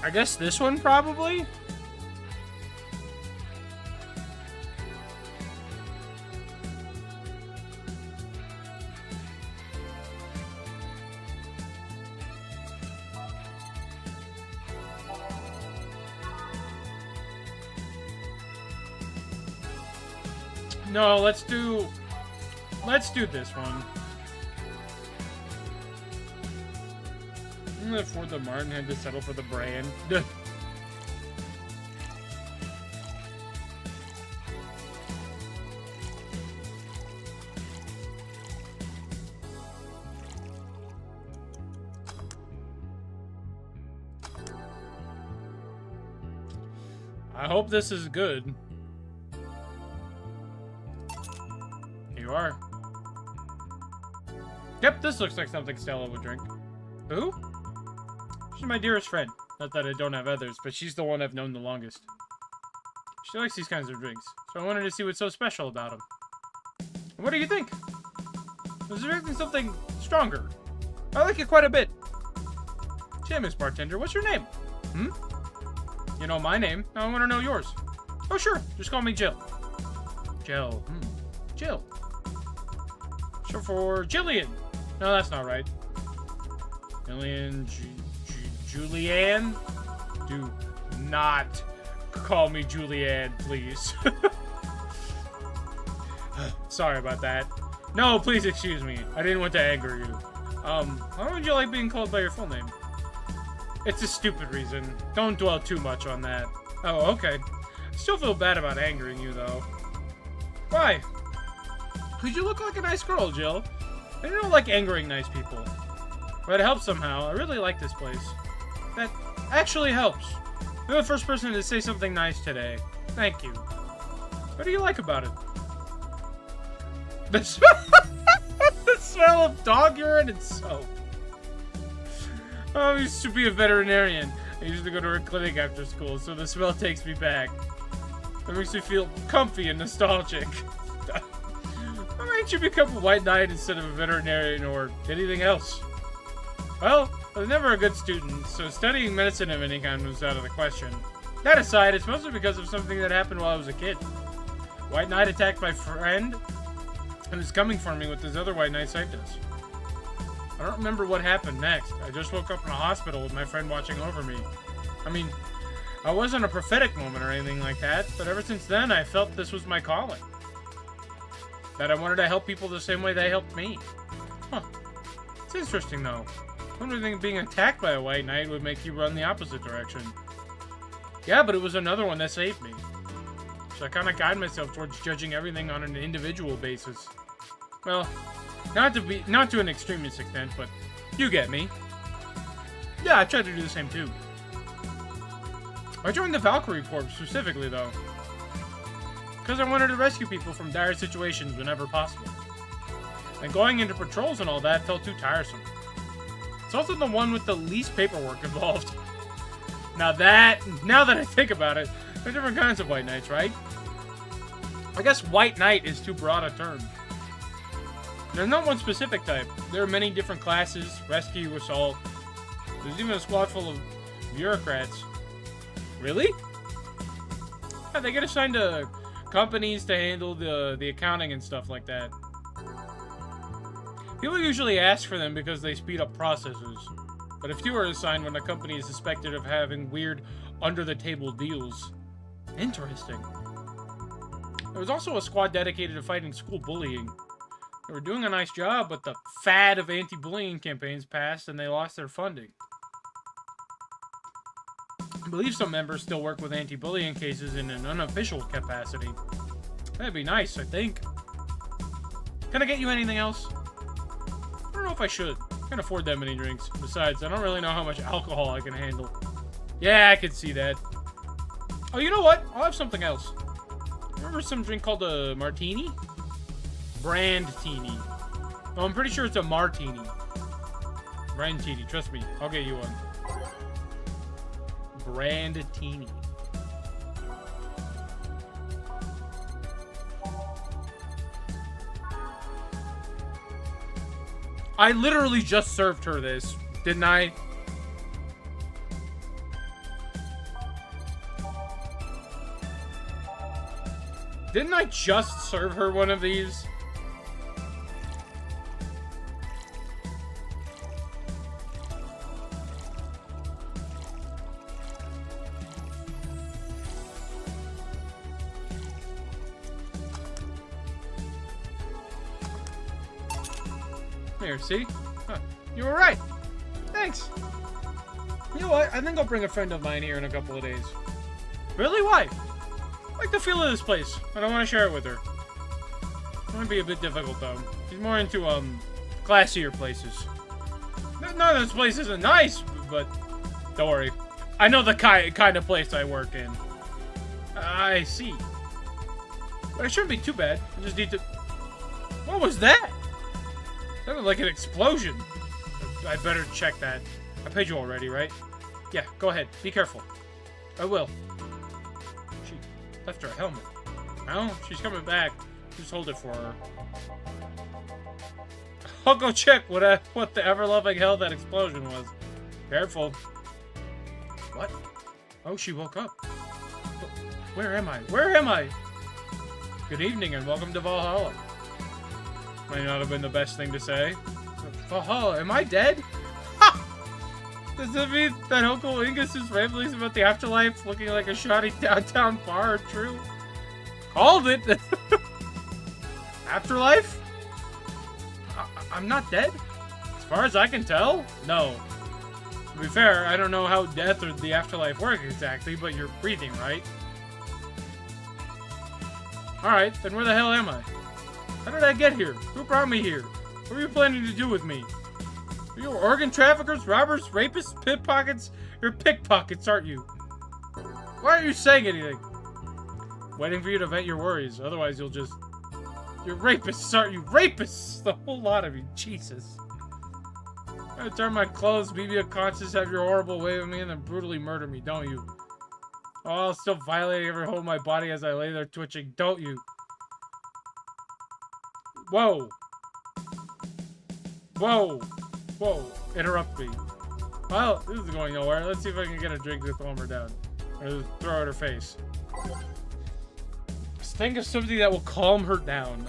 I guess this one, probably? No, let's do this one. Before the Martin had to settle for the brand. I hope this is good. Here you are. Yep, this looks like something Stella would drink. Who? She's my dearest friend. Not that I don't have others, but she's the one I've known the longest. She likes these kinds of drinks, so I wanted to see what's so special about them. What do you think? I was expecting something stronger. I like it quite a bit. Gee, Miss Bartender, what's your name? You know my name. Now I want to know yours. Oh, sure. Just call me Jill. Jill. Jill. Sure, for Jillian. No, that's not right. Jillian... Julianne? Do not call me Julianne, please. Sorry about that. No, please excuse me. I didn't want to anger you. Why would you like being called by your full name? It's a stupid reason. Don't dwell too much on that. Oh, okay. I still feel bad about angering you, though. Why? Because you look like a nice girl, Jill. I don't like angering nice people. But it helps somehow. I really like this place. That actually helps. You're the first person to say something nice today. Thank you. What do you like about it? The smell of dog urine and soap. Oh, I used to be a veterinarian. I used to go to her clinic after school, so the smell takes me back. It makes me feel comfy and nostalgic. Why didn't you become a white knight instead of a veterinarian or anything else? Well, I was never a good student, so studying medicine of any kind was out of the question. That aside, it's mostly because of something that happened while I was a kid. White knight attacked my friend and was coming for me with his other white knight saved us. I don't remember what happened next. I just woke up in a hospital with my friend watching over me. I mean, I wasn't a prophetic moment or anything like that, but ever since then I felt this was my calling. That I wanted to help people the same way they helped me. Huh. It's interesting though. I wouldn't think being attacked by a white knight would make you run the opposite direction. Yeah, but it was another one that saved me. So I kind of guide myself towards judging everything on an individual basis. Well, not to an extremist extent, but you get me. Yeah, I tried to do the same too. I joined the Valkyrie Corps specifically though, because I wanted to rescue people from dire situations whenever possible. And going into patrols and all that felt too tiresome. It's also the one with the least paperwork involved. Now that I think about it, there are different kinds of white knights, right? I guess white knight is too broad a term. There's not one specific type. There are many different classes, rescue, assault. There's even a squad full of bureaucrats. Really? Yeah, they get assigned to companies to handle the accounting and stuff like that. People usually ask for them because they speed up processes. But a few are assigned when a company is suspected of having weird, under-the-table deals. Interesting. There was also a squad dedicated to fighting school bullying. They were doing a nice job, but the fad of anti-bullying campaigns passed and they lost their funding. I believe some members still work with anti-bullying cases in an unofficial capacity. That'd be nice, I think. Can I get you anything else? I don't know if I should. I can't afford that many drinks. Besides, I don't really know how much alcohol I can handle. Yeah, I could see that. Oh, you know what? I'll have something else. Remember some drink called a martini? Brand-tini. Oh, I'm pretty sure it's a martini. Brand-tini, trust me. I'll get you one. Brand-tini. I literally just served her this, didn't I? Didn't I just serve her one of these? Here, see? Huh. You were right. Thanks. You know what? I think I'll bring a friend of mine here in a couple of days. Really? Why? I like the feel of this place. I don't want to share it with her. It might be a bit difficult, though. She's more into, classier places. None of this place isn't nice, but don't worry. I know the kind of place I work in. I see. But it shouldn't be too bad. I just need to... What was that? Sounded like an explosion. I better check that. I paid you already, right? Yeah, go ahead. Be careful. I will. She left her helmet. Well, she's coming back. Just hold it for her. I'll go check what the ever-loving hell that explosion was. Careful. What? Oh, she woke up. Where am I? Where am I? Good evening and welcome to Valhalla. Might not have been the best thing to say. Valhalla, am I dead? Ha! Does that mean that Uncle Ingus's ramblings about the afterlife looking like a shoddy downtown bar are true? Called it! Afterlife? I'm not dead? As far as I can tell, no. To be fair, I don't know how death or the afterlife work exactly, but you're breathing, right? Alright, then where the hell am I? How did I get here? Who brought me here? What are you planning to do with me? Are you organ traffickers, robbers, rapists, pickpockets? You're pickpockets, aren't you? Why aren't you saying anything? Waiting for you to vent your worries, otherwise you'll just... You're rapists, aren't you? Rapists! The whole lot of you, Jesus. I turn my clothes, beat me unconscious, have your horrible way with me, and then brutally murder me, don't you? Oh, I'll still violate every hole in my body as I lay there twitching, don't you? Whoa. Whoa. Whoa. Interrupt me. Well, this is going nowhere. Let's see if I can get a drink to calm her down. Or just throw it at her face. Just think of something that will calm her down.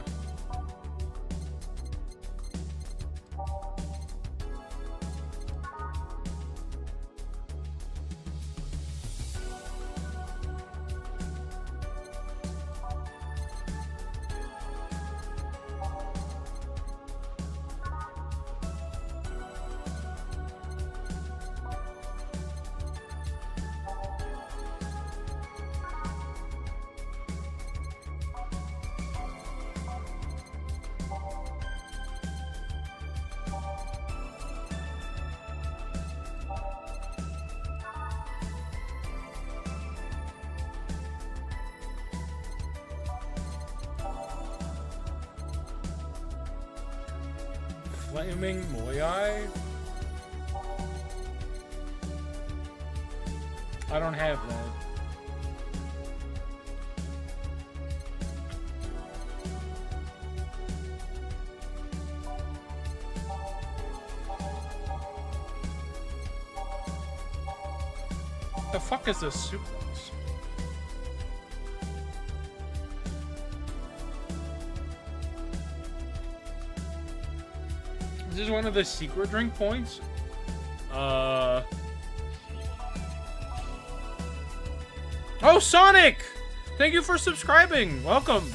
Flaming Moyai? I don't have that. The fuck is this soup box? Is this one of the secret drink points? Oh, Sonic! Thank you for subscribing. Welcome.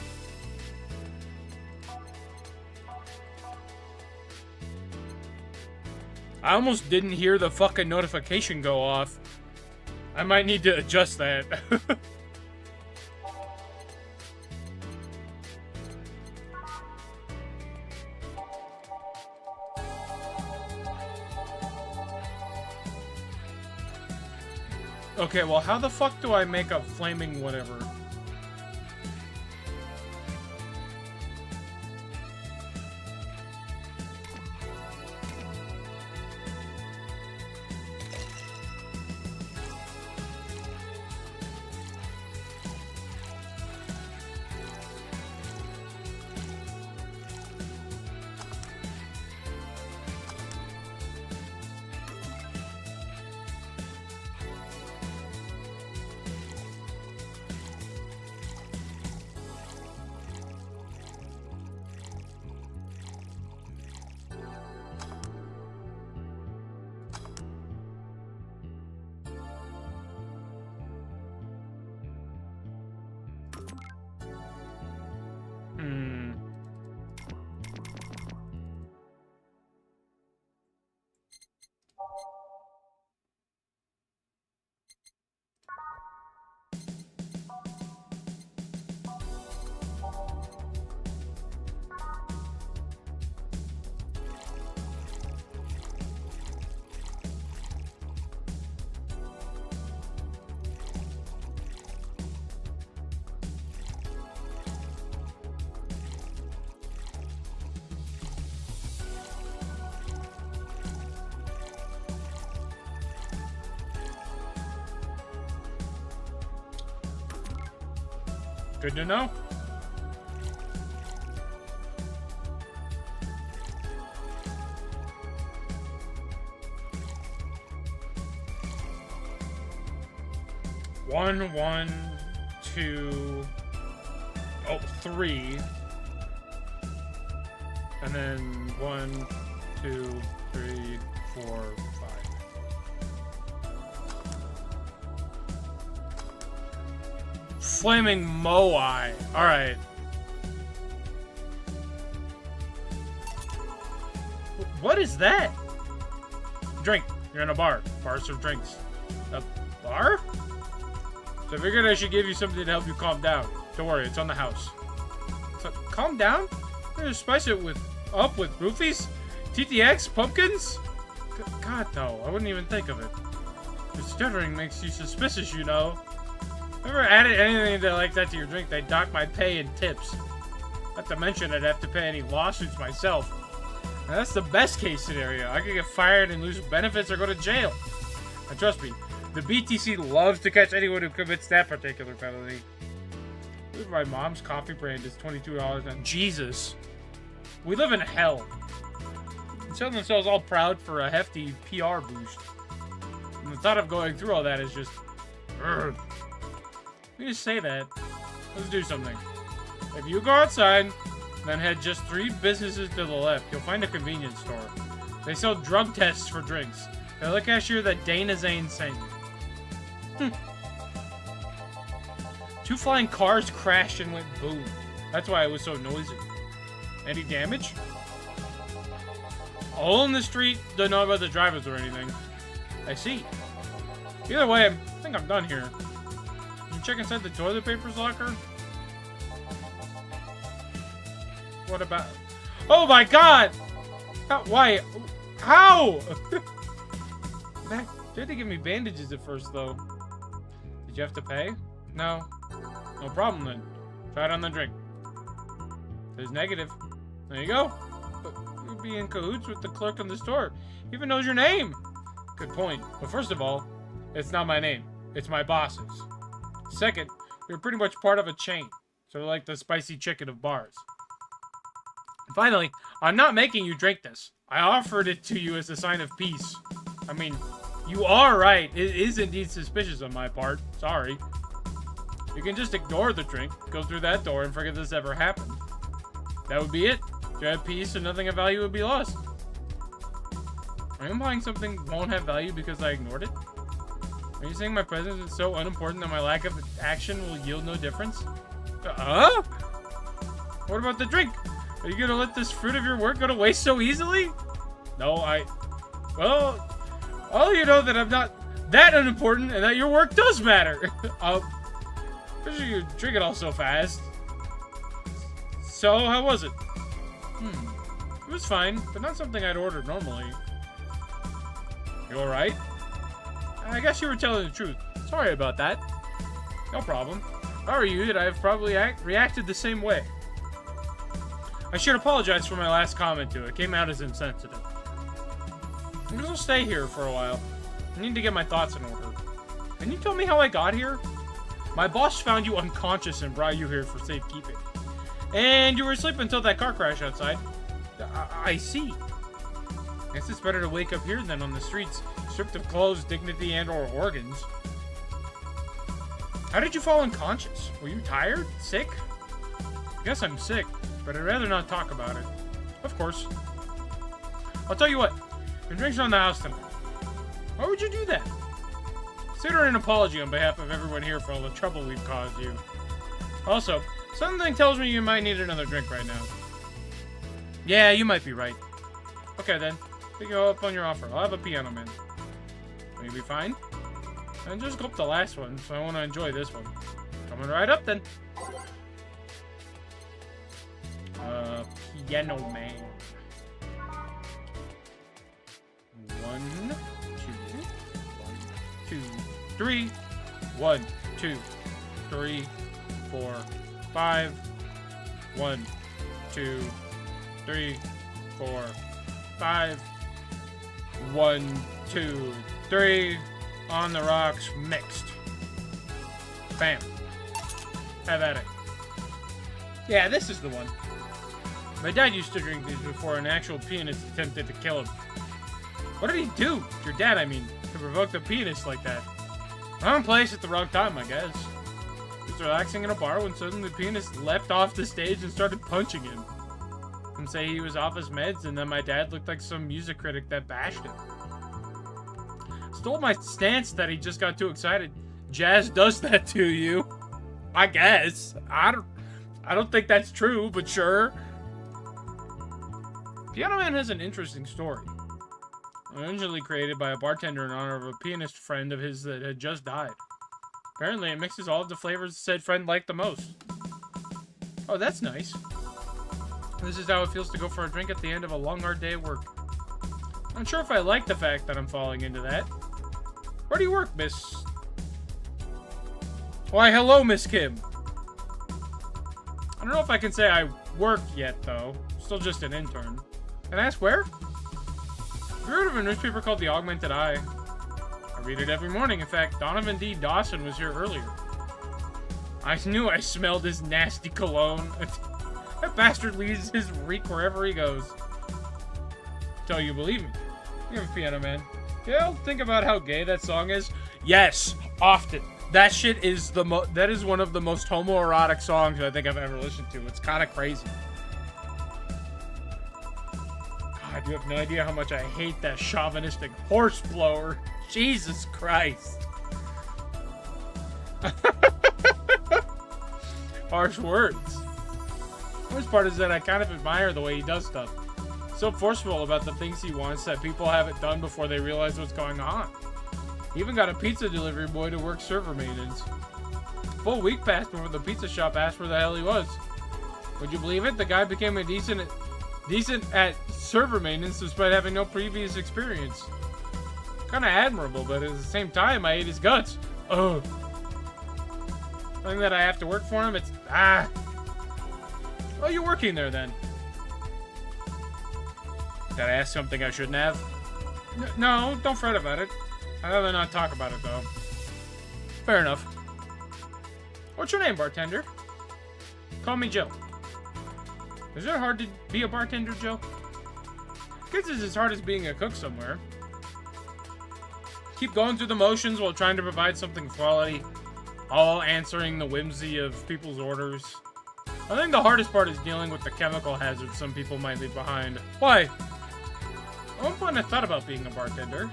I almost didn't hear the fucking notification go off. I might need to adjust that. Okay, well, how the fuck do I make a flaming whatever? Good to know. One, two, oh, three. And then 1, 2, 3, 4, 5. Flaming Moai. Alright. What is that? Drink. You're in a bar. Bars serve drinks. A bar? So I figured I should give you something to help you calm down. Don't worry, it's on the house. So, calm down? I'm gonna spice it up with roofies? TTX? Pumpkins? God, no. I wouldn't even think of it. The stuttering makes you suspicious, you know. If I ever added anything like that to your drink, they'd dock my pay and tips. Not to mention I'd have to pay any lawsuits myself. Now, that's the best case scenario. I could get fired and lose benefits or go to jail. And trust me, the BTC loves to catch anyone who commits that particular penalty. My mom's coffee brand is $22 now. Jesus. We live in hell. They show themselves all proud for a hefty PR boost. And the thought of going through all that is just... Let me just say that. Let's do something. If you go outside, then head just 3 businesses to the left, you'll find a convenience store. They sell drug tests for drinks. Tell the cashier that Dana Zane sent you. 2 flying cars crashed and went boom. That's why it was so noisy. Any damage? All in the street. Don't know about the drivers or anything. I see. Either way, I think I'm done here. Can you check inside the toilet papers locker? What about... Oh my god! Why? How? They had to give me bandages at first, though. Did you have to pay? No. No problem, then. Try it on the drink. There's negative. There you go. But you'd be in cahoots with the clerk in the store. He even knows your name. Good point. But first of all, it's not my name. It's my boss's. Second, you're pretty much part of a chain. Sort of like the spicy chicken of bars. Finally, I'm not making you drink this. I offered it to you as a sign of peace. I mean, you are right. It is indeed suspicious on my part. Sorry. You can just ignore the drink, go through that door, and forget this ever happened. That would be it. You have peace and nothing of value would be lost. Are you implying something won't have value because I ignored it? Are you saying my presence is so unimportant that my lack of action will yield no difference? What about the drink? Are you gonna let this fruit of your work go to waste so easily? No, well, you know that I'm not that unimportant and that your work does matter. Especially you drink it all so fast. So, how was it? It was fine, but not something I'd order normally. You alright? I guess you were telling the truth. Sorry about that. No problem. If I were you, I'd have probably reacted the same way. I should apologize for my last comment to it. It came out as insensitive. I'm gonna stay here for a while. I need to get my thoughts in order. Can you tell me how I got here? My boss found you unconscious and brought you here for safekeeping. And you were asleep until that car crash outside. I see. Guess it's better to wake up here than on the streets, stripped of clothes, dignity, and or organs. How did you fall unconscious? Were you tired? Sick? I guess I'm sick, but I'd rather not talk about it. Of course. I'll tell you what. Your drinks are on the house tonight. Why would you do that? Consider an apology on behalf of everyone here for all the trouble we've caused you. Also, something tells me you might need another drink right now. Yeah, you might be right. Okay then, pick you up on your offer. I'll have a piano man. Will you be fine? And just gulp the last one, so I want to enjoy this one. Coming right up then. Piano man. 1, 2, 3. 1, 2, 3, 4, 5. 1, 2, 3, 4, 5. 1, 2, 3. On the rocks, mixed. Bam. Have at it. Yeah, this is the one. My dad used to drink these before an actual pianist attempted to kill him. What did he do? Your dad, I mean, to provoke the pianist like that? Wrong place at the wrong time, I guess. He was relaxing in a bar when suddenly the pianist leapt off the stage and started punching him. Some say he was off his meds, and then my dad looked like some music critic that bashed him. Stole my stance that he just got too excited. Jazz does that to you. I guess. I don't think that's true, but sure. Piano Man has an interesting story. Originally created by a bartender in honor of a pianist friend of his that had just died. Apparently, it mixes all of the flavors said friend liked the most. Oh, that's nice. This is how it feels to go for a drink at the end of a long, hard day at work. I'm not sure if I like the fact that I'm falling into that. Where do you work, Miss? Why, hello, Miss Kim. I don't know if I can say I work yet, though. Still just an intern. And ask where? Have you heard of a newspaper called The Augmented Eye? I read it every morning. In fact, Donovan D. Dawson was here earlier. I knew I smelled his nasty cologne. That bastard leaves his reek wherever he goes. Tell you believe me. You have a piano man. Yeah, think about how gay that song is. Yes, often. That shit is that is one of the most homoerotic songs I think I've ever listened to. It's kind of crazy. God, you have no idea how much I hate that chauvinistic horse blower. Jesus Christ. Harsh words. The worst part is that I kind of admire the way he does stuff. So forceful about the things he wants that people have it done before they realize what's going on. He even got a pizza delivery boy to work server maintenance. A full week passed before the pizza shop asked where the hell he was. Would you believe it? The guy became a decent at server maintenance despite having no previous experience. Kind of admirable, but at the same time, I hate his guts. Ugh. Knowing that I have to work for him, it's Well, you're working there then. Did I ask something I shouldn't have? No, don't fret about it. I'd rather not talk about it, though. Fair enough. What's your name, bartender? Call me Joe. Is it hard to be a bartender, Joe? Guess it's as hard as being a cook somewhere. Keep going through the motions while trying to provide something quality, all answering the whimsy of people's orders. I think the hardest part is dealing with the chemical hazards some people might leave behind. Why? At one point I thought about being a bartender,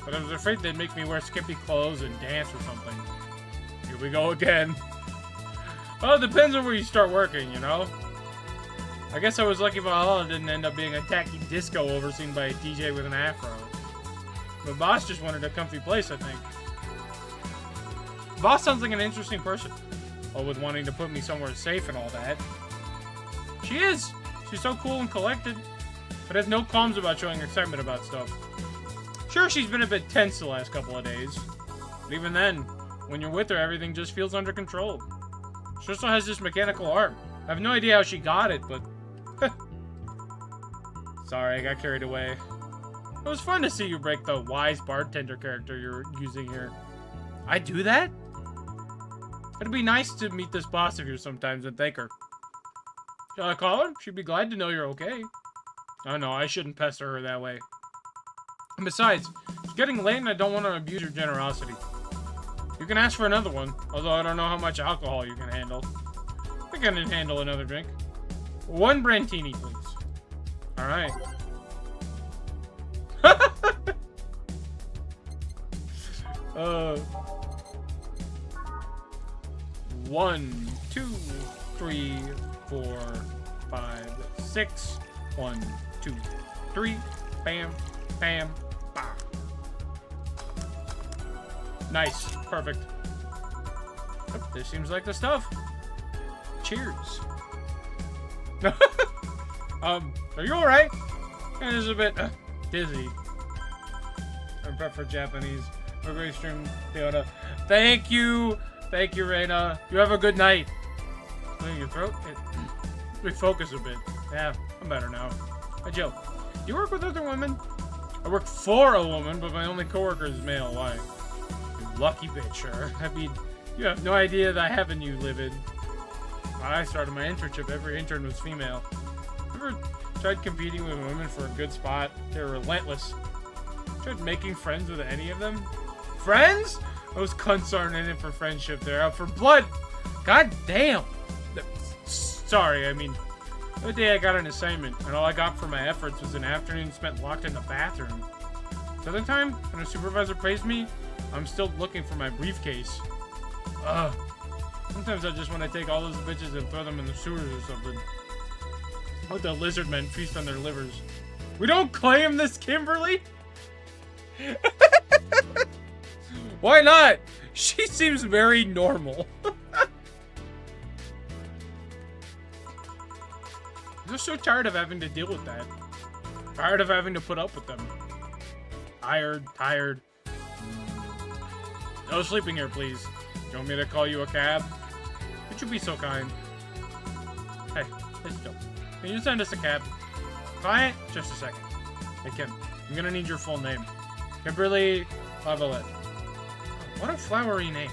but I was afraid they'd make me wear skimpy clothes and dance or something. Here we go again. Well, it depends on where you start working, you know? I guess I was lucky Valhalla didn't end up being a tacky disco overseen by a DJ with an afro. My boss just wanted a comfy place, I think. Boss sounds like an interesting person. Oh, with wanting to put me somewhere safe and all that. She is! She's so cool and collected, but has no qualms about showing excitement about stuff. Sure, she's been a bit tense the last couple of days, but even then, when you're with her, everything just feels under control. She also has this mechanical arm. I have no idea how she got it, but... Sorry, I got carried away. It was fun to see you break the wise bartender character you're using here. I do that? It'd be nice to meet this boss of yours sometimes and thank her. Shall I call her? She'd be glad to know you're okay. Oh no, I shouldn't pester her that way. And besides, it's getting late and I don't want to abuse your generosity. You can ask for another one, although I don't know how much alcohol you can handle. I think I can handle another drink. 1 Brantini, please. Alright. 1, 2, 3, 4, 5, 6. 1, 2, 3. Bam, bam, bam. Nice. Perfect. Oh, this seems like the stuff. Cheers. Are you alright? I'm just a bit dizzy. I'm prep for Japanese. For great stream, Toyota. Thank you! Thank you, Reina. You have a good night. Clearing your throat? Refocus a bit. Yeah, I'm better now. Hey, Jill. Do you work with other women? I work for a woman, but my only coworker is male. Why? You lucky bitch, sure. I mean, you have no idea the heaven you live in. When I started my internship, every intern was female. Ever tried competing with women for a good spot? They're relentless. Tried making friends with any of them? Friends? Those cunts aren't in it for friendship. They're out for blood. God damn. Sorry, I mean, the other day I got an assignment, and all I got for my efforts was an afternoon spent locked in the bathroom. The other time, when a supervisor praised me, I'm still looking for my briefcase. Ugh. Sometimes I just want to take all those bitches and throw them in the sewers or something. Let the lizard men feast on their livers. We don't claim this, Kimberly? Why not? She seems very normal. I'm just so tired of having to deal with that. Tired of having to put up with them. Tired. No sleeping here, please. You want me to call you a cab? Would you be so kind? Hey, let's go. Can you send us a cab? Client, just a second. Hey, Kim, I'm gonna need your full name. Kimberly Lavalette. What a flowery name.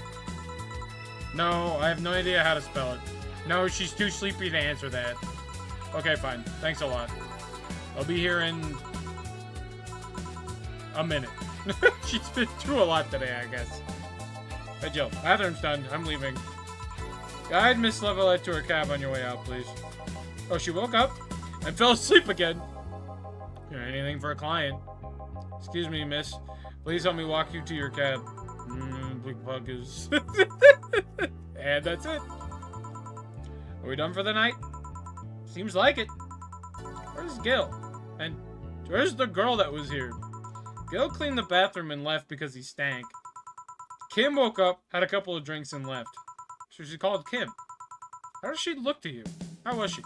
No, I have no idea how to spell it. No, she's too sleepy to answer that. Okay, fine. Thanks a lot. I'll be here in a minute. She's been through a lot today, I guess. Hey, Jill. Bathroom's done. I'm leaving. Guide Miss Lavalette to her cab on your way out, please. Oh, she woke up and fell asleep again. Anything for a client. Excuse me, miss. Please help me walk you to your cab. Big bug is... And that's it. Are we done for the night? Seems like it. Where's Gil? And where's the girl that was here? Gil cleaned the bathroom and left because he stank. Kim woke up, had a couple of drinks, and left. So she called Kim. How does she look to you? How was she?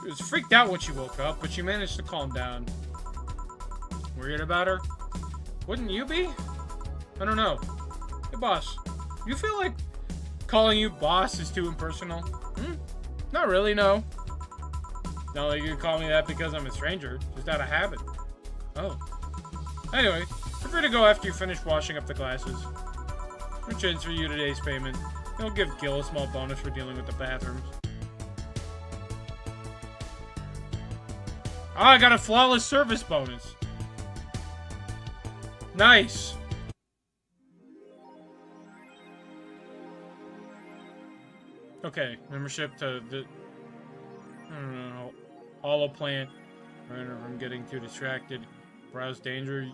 She was freaked out when she woke up, but she managed to calm down. Worried about her? Wouldn't you be? I don't know. Hey, boss. You feel like calling you boss is too impersonal? Not really, no. Not like you call me that because I'm a stranger. Just out of habit. Oh. Anyway, feel free to go after you finish washing up the glasses. I'll transfer you today's payment. I'll give Gil a small bonus for dealing with the bathrooms. Oh, I got a flawless service bonus. Nice. Okay, membership to the... I don't know. Hollow plant. Runner from getting too distracted. Browse danger.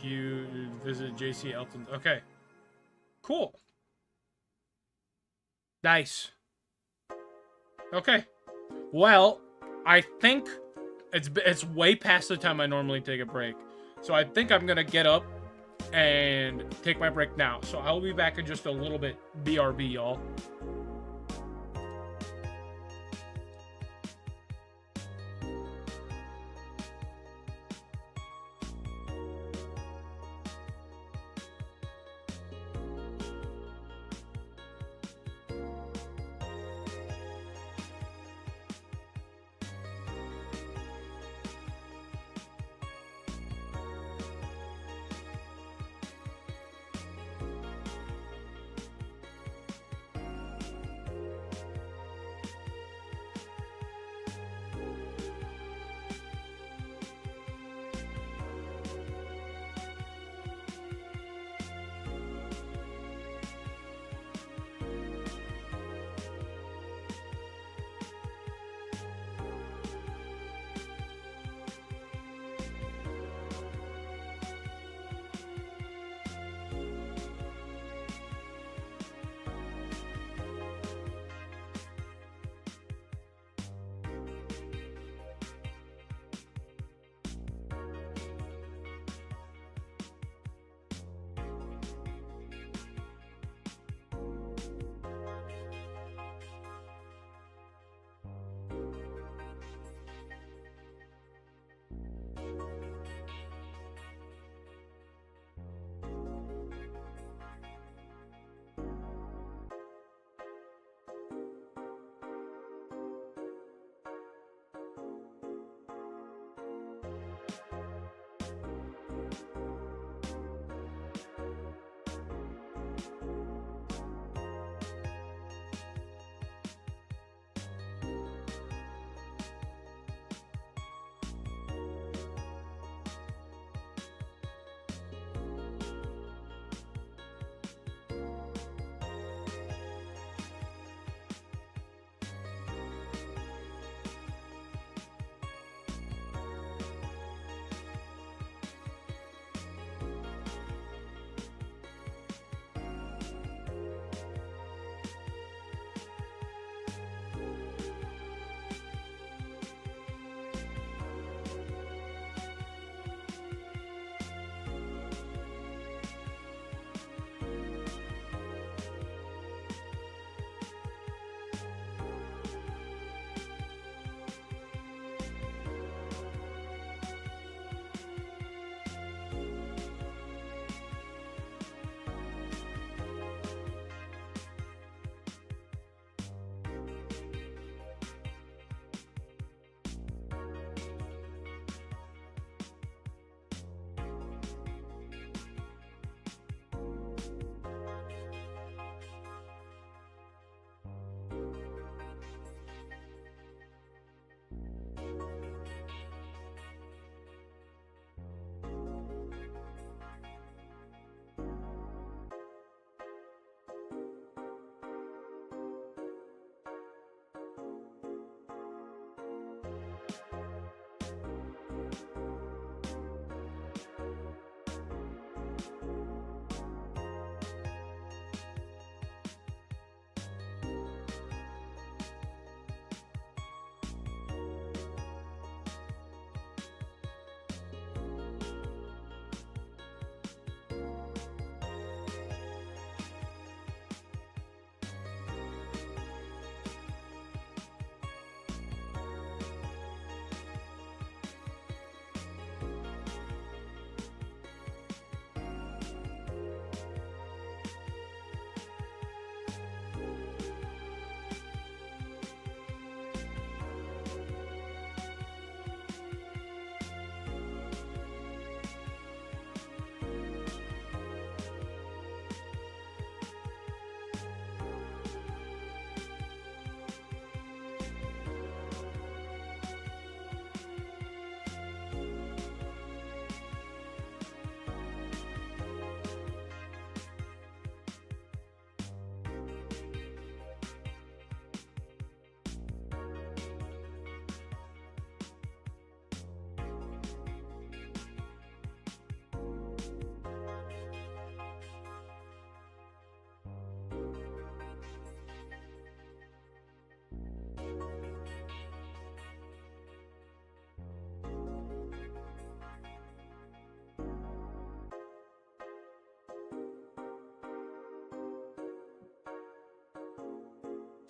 You visit JC Elton. Okay. Cool. Nice. Okay. Well, I think it's way past the time I normally take a break. So I think I'm gonna get up and take my break now. So I'll be back in just a little bit. BRB, y'all.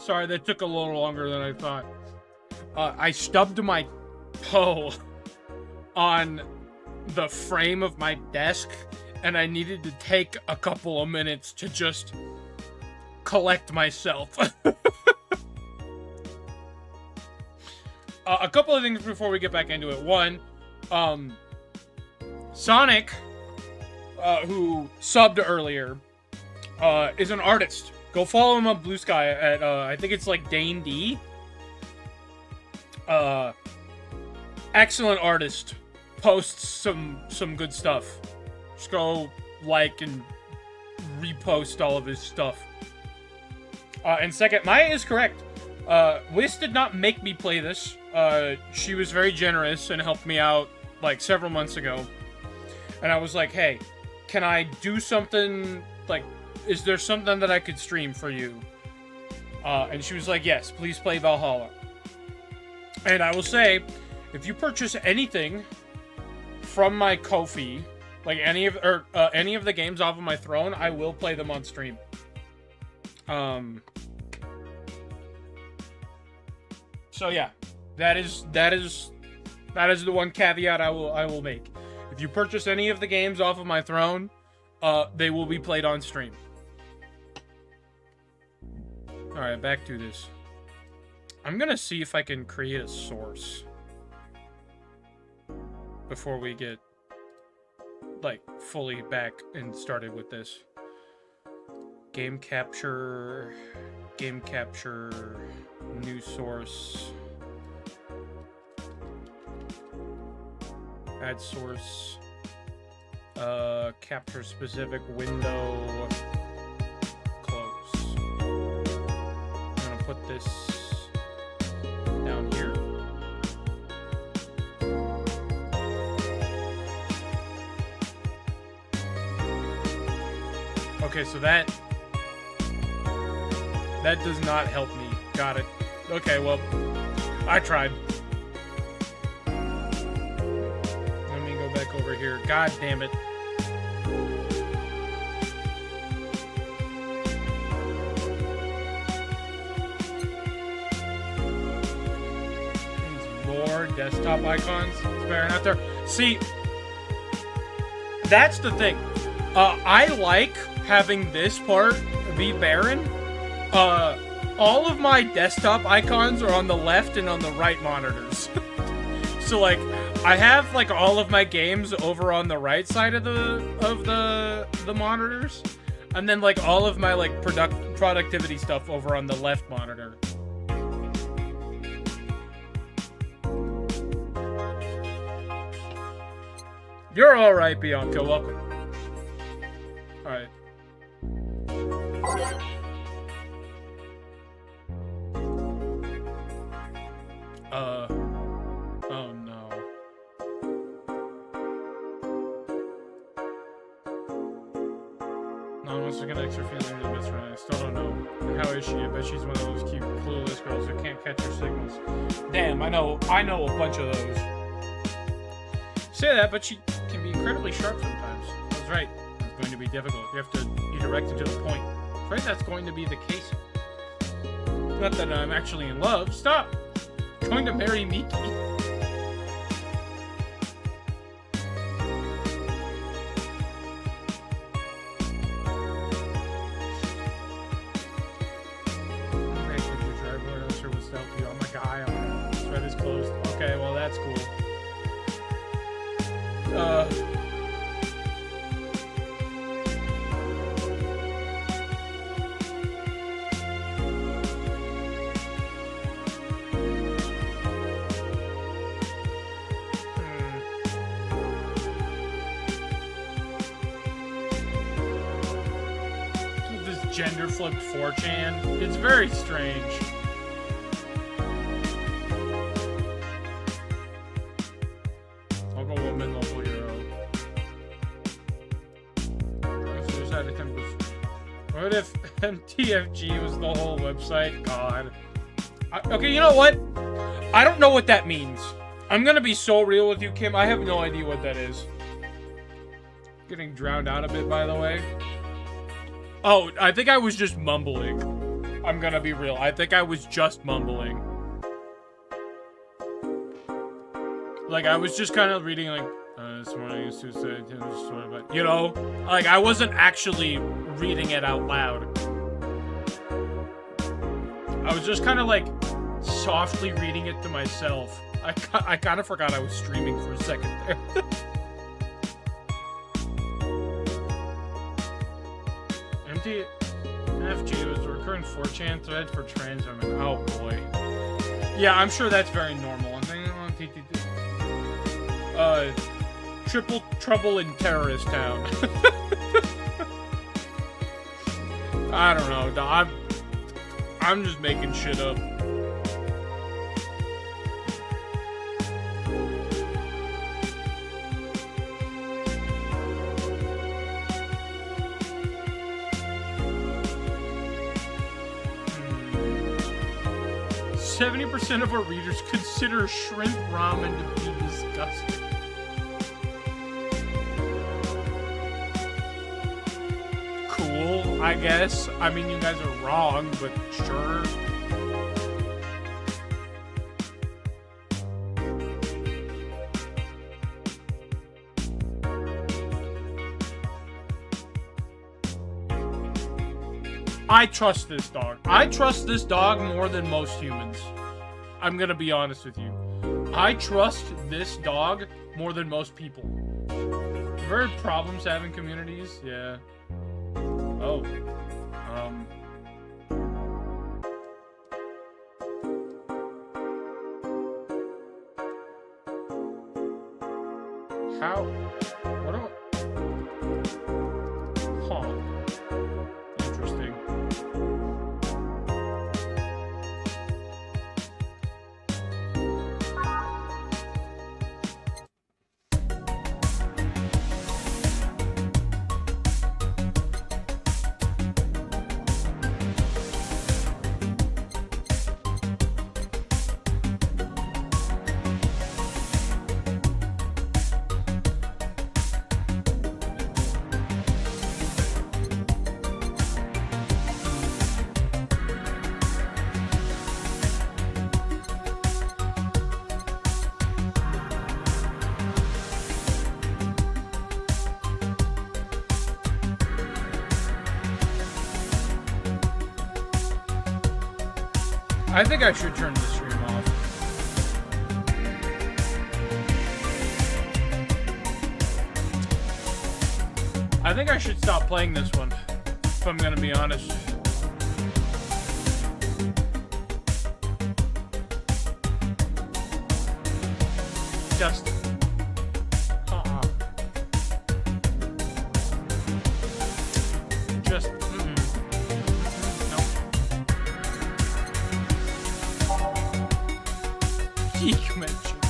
Sorry, that took a little longer than I thought. I stubbed my toe on the frame of my desk, and I needed to take a couple of minutes to just collect myself. A couple of things before we get back into it. One, Sonic, who subbed earlier, is an artist. Go follow him on Blue Sky at, I think it's like Dane D. Excellent artist. Posts some good stuff. Just go like and repost all of his stuff. And second, Maya is correct. Wiz did not make me play this. She was very generous and helped me out like several months ago. And I was like, hey, can I do something, like, is there something that I could stream for you? And she was like, yes, please play Valhalla. And I will say, if you purchase anything from my Ko-fi, like any of the games off of my throne, I will play them on stream. So yeah, that is the one caveat I will make. If you purchase any of the games off of my throne, they will be played on stream. All right, back to this. I'm gonna see if I can create a source before we get like fully back and started with this. Game capture, new source, add source, capture specific window, close. I'm gonna put this down here. Okay, so that does not help me. Got it. Okay, well, I tried. Let me go back over here. God damn it. These more desktop icons. It's better not there. See, that's the thing. I like having this part be barren. All of my desktop icons are on the left and on the right monitors. So like, I have like all of my games over on the right side of the monitors, and then like all of my like productivity stuff over on the left monitor. You're all right, Bianca. Welcome. All right. Oh no. No one wants to connect her feelings with her best friend. I still don't know. And how is she? I bet she's one of those cute, clueless girls who can't catch her signals. Damn, I know a bunch of those. Say that, but she can be incredibly sharp sometimes. That's right. It's going to be difficult. You have to be direct and to the point. I'm afraid that's going to be the case. Not that I'm actually in love. Stop! I'm going to marry Miki. Oh my god, this thread is closed. Okay, well that's cool. This gender flipped 4chan. It's very strange. What if MTFG was the whole website? God. Okay, you know what? I don't know what that means. I'm gonna be so real with you, Kim. I have no idea what that is. Getting drowned out a bit, by the way. Oh, I think I was just mumbling. I'm gonna be real. I think I was just mumbling. Like, I was just kind of reading, like, this morning, suicide, you know? Like, I wasn't actually reading it out loud. I was just kind of, like, softly reading it to myself. I kind of forgot I was streaming for a second there. MTFG was a recurring 4chan thread for trans women. Oh, boy. Yeah, I'm sure that's very normal. Triple trouble in terrorist town. I don't know. I'm just making shit up. Hmm. 70% of our readers consider shrimp ramen to be disgusting. Cool, I guess. I mean, you guys are wrong, but sure. I trust this dog. I trust this dog more than most humans. I'm gonna be honest with you. I trust this dog more than most people. Very problems having communities, yeah. Oh. How? What do I... Huh. Interesting. 'Cause I think I should turn the stream off. I think I should stop playing this one, if I'm gonna be honest. Just... Just... Geek mention.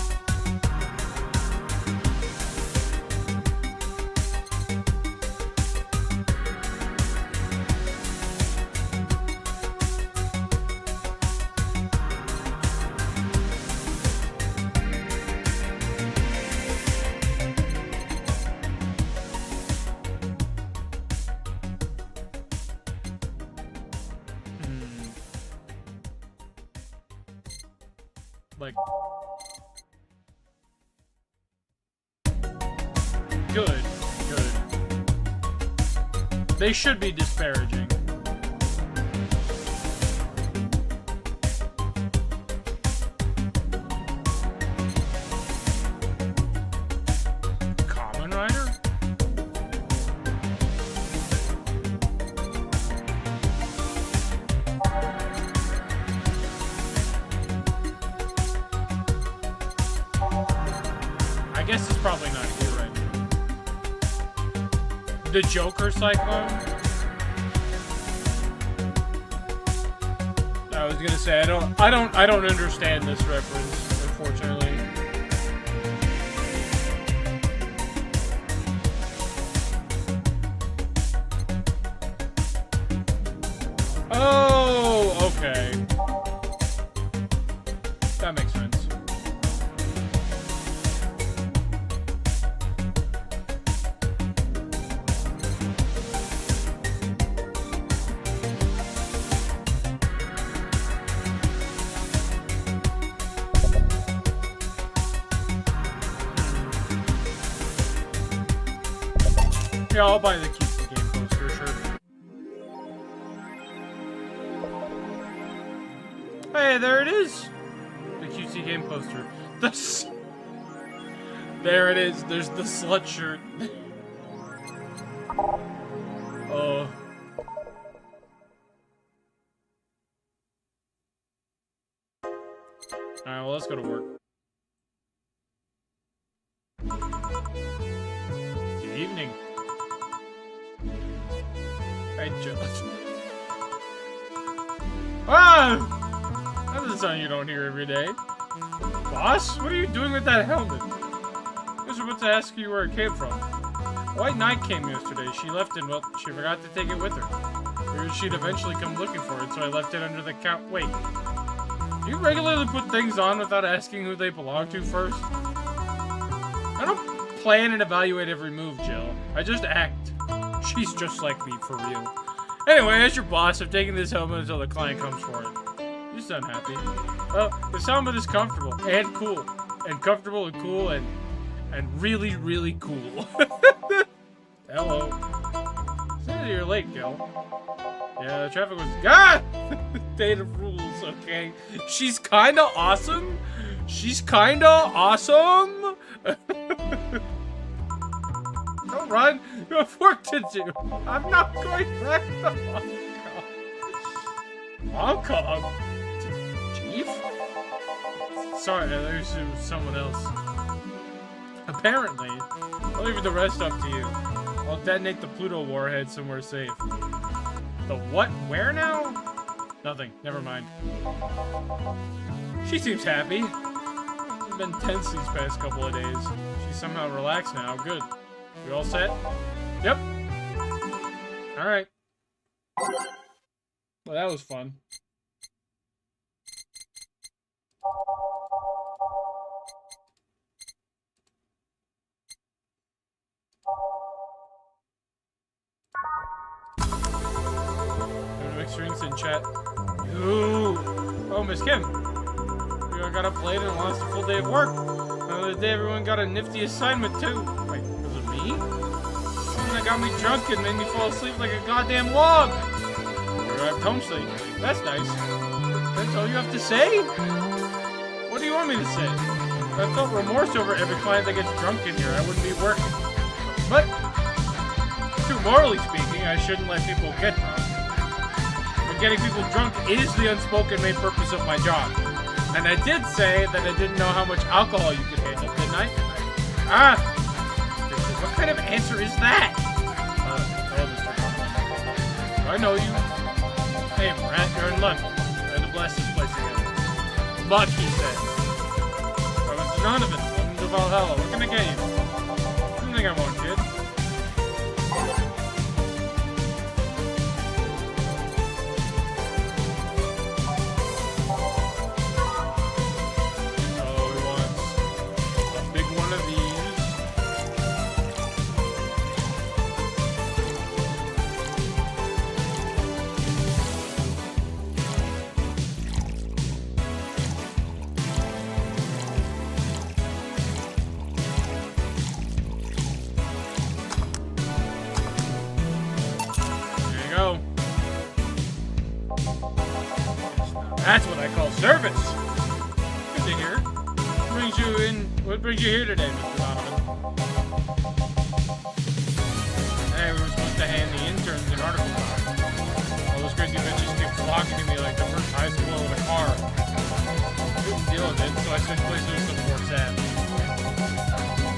Like... Good. They should be disparaging. Common Rider? I guess it's probably not here right now. The Joker Cyclone? I was gonna say I don't understand this reference, unfortunately. Oh, okay. That makes sense. Yeah, I'll buy the cutesy game poster, sure. Hey, there it is! The cutesy game poster. There it is. There's the slut shirt. Oh. Alright, well, let's go to work. Good evening. Hey, Joe. Ah! That's a sound you don't hear every day. Boss, what are you doing with that helmet? I was about to ask you where it came from. White Knight came yesterday. She left it, well, she forgot to take it with her. Figured she'd eventually come looking for it, so I left it under the couch. Wait. Do you regularly put things on without asking who they belong to first? I don't plan and evaluate every move, Jill. I just act. She's just like me, for real. Anyway, as your boss, I'm taking this helmet until the client comes for it. You sound happy. Well, this helmet is comfortable and cool. And comfortable and cool and really, really cool. Hello. Said you're late, Gil. Yeah, the traffic was... God! Data rules, okay. She's kinda awesome. She's kinda awesome. Don't run. You have work to do. I'm not going back to Hong Kong. Hong Kong? Chief? Sorry, there's someone else. Apparently. I'll leave the rest up to you. I'll detonate the Pluto warhead somewhere safe. The what? Where now? Nothing. Never mind. She seems happy. It's been tense these past couple of days. She's somehow relaxed now. Good. You all set? Yep. Alright. Well, that was fun. Mixed drinks in chat. Ooh. Oh, Miss Kim. You got up late and lost a full day of work. Another day, everyone got a nifty assignment, too. Wait, was it me? Something that got me drunk and made me fall asleep like a goddamn log. You arrived home safe. That's nice. That's all you have to say? What do you want me to say? If I felt remorse over every client that gets drunk in here, I wouldn't be working. But, too morally speaking, I shouldn't let people get drunk. But getting people drunk is the unspoken main purpose of my job. And I did say that I didn't know how much alcohol you could handle, didn't I? Ah! What kind of answer is that? Hello, Mr. Do I know you? Hey, Brett, you're in luck. Trying to blast this place together. Luck, he said. I'm Mr. Donovan. Welcome to Valhalla. What can I get you? Anything I want, kid. That's what I call service. Good to hear. What brings you here today, Mr. Donovan? Hey, we were supposed to hand the interns an article. All those crazy bitches keep flocking to me like the first high school in a car. Couldn't deal with it, so I switched places with some more sad. I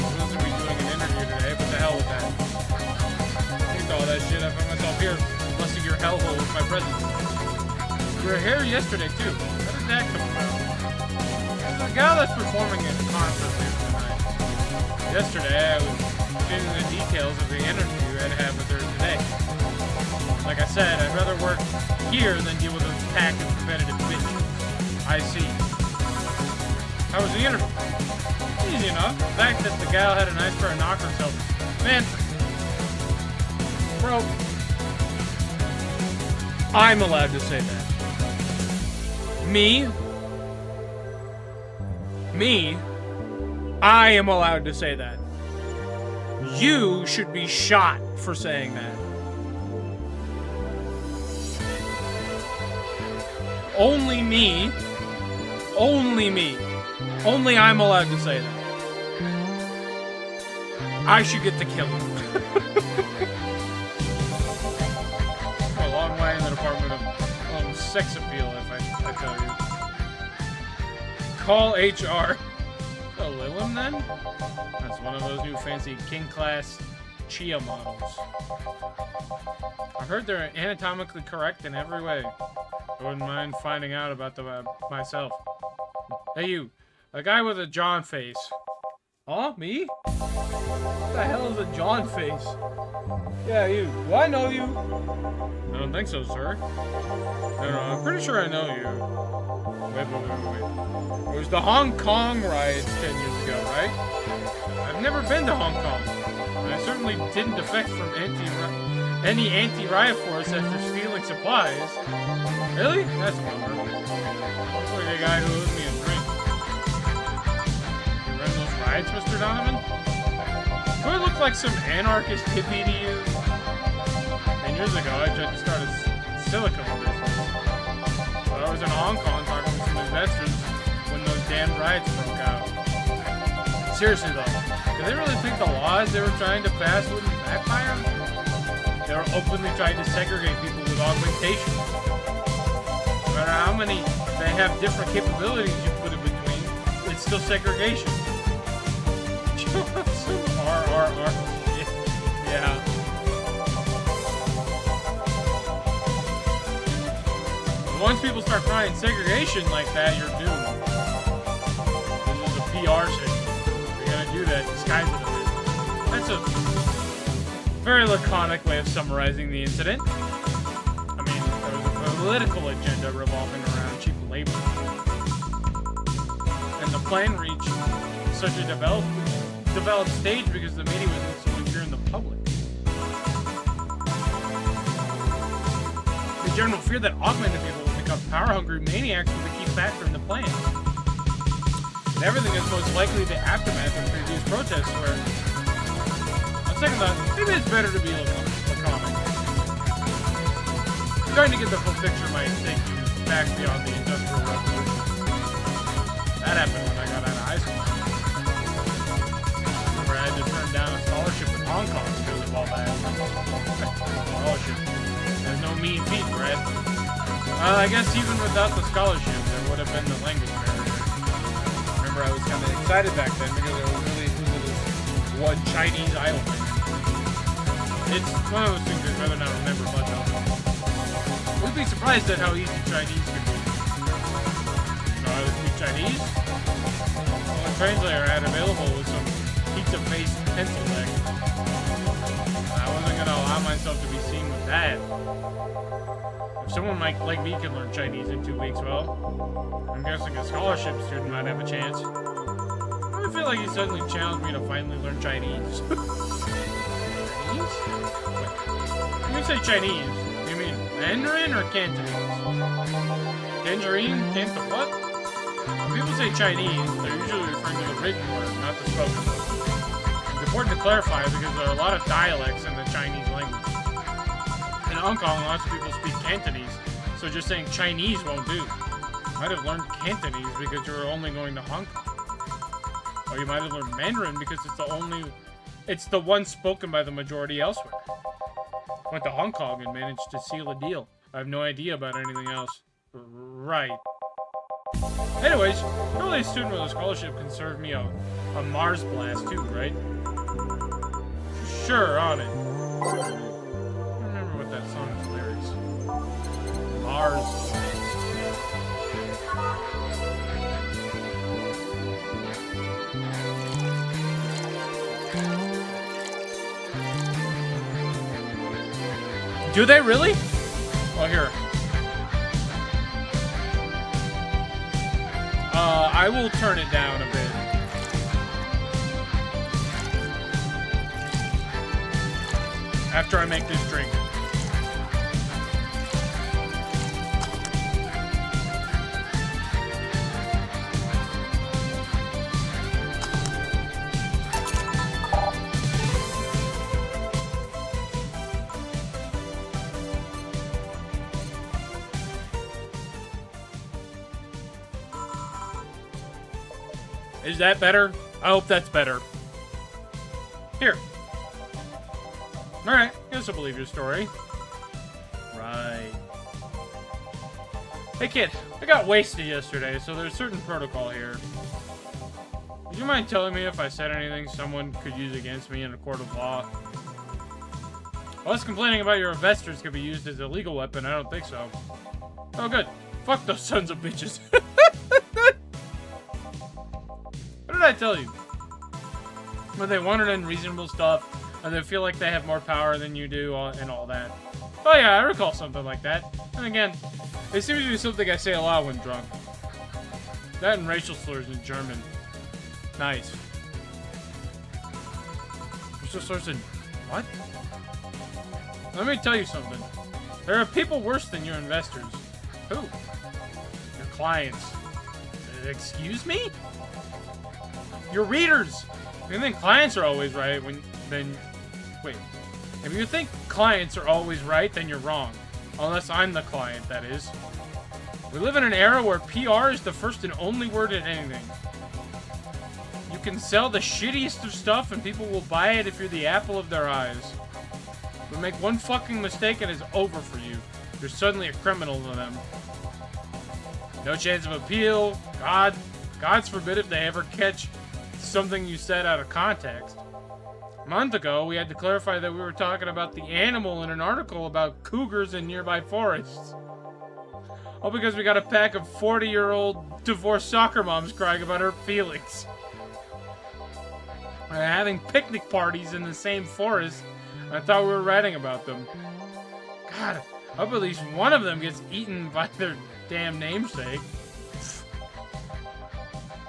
was supposed to be doing an interview today, but the hell with that. Fuck all that shit. I found myself here, blessing your hellhole with my presence. You were here yesterday, too. How did that come about? There's a gal that's performing at a concert here tonight. Yesterday, I was getting the details of the interview I'd have with her today. Like I said, I'd rather work here than deal with a pack of competitive bitches. I see. How was the interview? Easy enough. The fact that the gal had a nice pair of knockers helped. Man. Bro. I'm allowed to say that. Me, I am allowed to say that. You should be shot for saying that. Only me. Only me. Only I'm allowed to say that. I should get to kill him. A long way in the department of sex appeal, if I tell you. Call HR. Oh, Lilum then? That's one of those new fancy king class Chia models. I heard they're anatomically correct in every way. I wouldn't mind finding out about them myself. Hey you, a guy with a John face. Huh? Me? What the hell is a John face? Yeah, you. Do I know you? I don't think so, sir. No, I'm pretty sure I know you. Wait. It was the Hong Kong riots 10 years ago, right? I've never been to Hong Kong. And I certainly didn't defect from any anti-riot force after stealing supplies. Really? That's a bummer. Looks like a guy who owes me a drink. You run those riots, Mr. Donovan? Do I look like some anarchist hippie to you? 10 years ago, I tried to start a silicone business. But I was in Hong Kong talking to some investors when those damn riots broke out. Seriously though, do they really think the laws they were trying to pass wouldn't backfire? They were openly trying to segregate people with augmentation. No matter how many they have different capabilities you put in between, it's still segregation. Yeah. Once people start crying segregation like that, you're doomed. This is a PR signal. You're gonna do that, disguise it a bit. That's a very laconic way of summarizing the incident. I mean, there was a political agenda revolving around cheap labor. And the plan reached such a developed stage because the media was so secure in the public. The general fear that augmented people would become power-hungry maniacs was a key factor in the plan. And everything is most likely the aftermath of previous protests where, on second thought, maybe it's better to be laconic. Trying to get the full picture might take you back beyond the Industrial Revolution. That happened when I got out of high school. I had to turn down a scholarship in Hong Kong because of all that. Scholarship. There's no mean feat, Brad. Well, I guess even without the scholarship, there would have been the language barrier. Remember, I was kind of excited back then because I was really into this one Chinese island. It's one of those things I'd rather not remember much of. We'd be surprised at how easy Chinese can be. Know how to speak Chinese? Well, the translator I had available was some pizza-faced pencil deck. I wasn't going to allow myself to be seen with that. If someone like me can learn Chinese in 2 weeks, well, I'm guessing a scholarship student might have a chance. I feel like he suddenly challenged me to finally learn Chinese. Chinese? When you say Chinese, do you mean Mandarin or Cantonese? Tangerine? Canto what? When people say Chinese, they're usually referring to the written word, not the spoken word. It's important to clarify because there are a lot of dialects in the Chinese language. In Hong Kong, lots of people speak Cantonese, so just saying Chinese won't do. You might have learned Cantonese because you were only going to Hong Kong. Or you might have learned Mandarin because it's the one spoken by the majority elsewhere. Went to Hong Kong and managed to seal a deal. I have no idea about anything else. Right. Anyways, probably a student with a scholarship can serve me a Mars blast too, right? Sure, on it. I don't remember what that song's lyrics. Mars blast. Do they really? Oh, here. I will turn it down a bit. After I make this drink. Is that better? I hope that's better. Here. Alright, guess I'll believe your story. Right. Hey kid, I got wasted yesterday, so there's certain protocol here. Would you mind telling me if I said anything someone could use against me in a court of law? Unless complaining about your investors could be used as a legal weapon, I don't think so. Oh good. Fuck those sons of bitches. What did I tell you? When they wanted unreasonable stuff, and they feel like they have more power than you do, and all that. Oh yeah, I recall something like that. And again, it seems to be something I say a lot when drunk. That and racial slurs in German. Nice. Racial slurs in... what? Let me tell you something. There are people worse than your investors. Who? Your clients. Excuse me? Your readers! If you think clients are always right, then... wait. If you think clients are always right, then you're wrong. Unless I'm the client, that is. We live in an era where PR is the first and only word in anything. You can sell the shittiest of stuff and people will buy it if you're the apple of their eyes. But make one fucking mistake and it's over for you. You're suddenly a criminal to them. No chance of appeal. God's forbid if they ever catch something you said out of context. A month ago, we had to clarify that we were talking about the animal in an article about cougars in nearby forests. All because we got a pack of 40-year-old divorced soccer moms crying about her feelings. We're having picnic parties in the same forest. I thought we were writing about them. God, I hope at least one of them gets eaten by their damn namesake.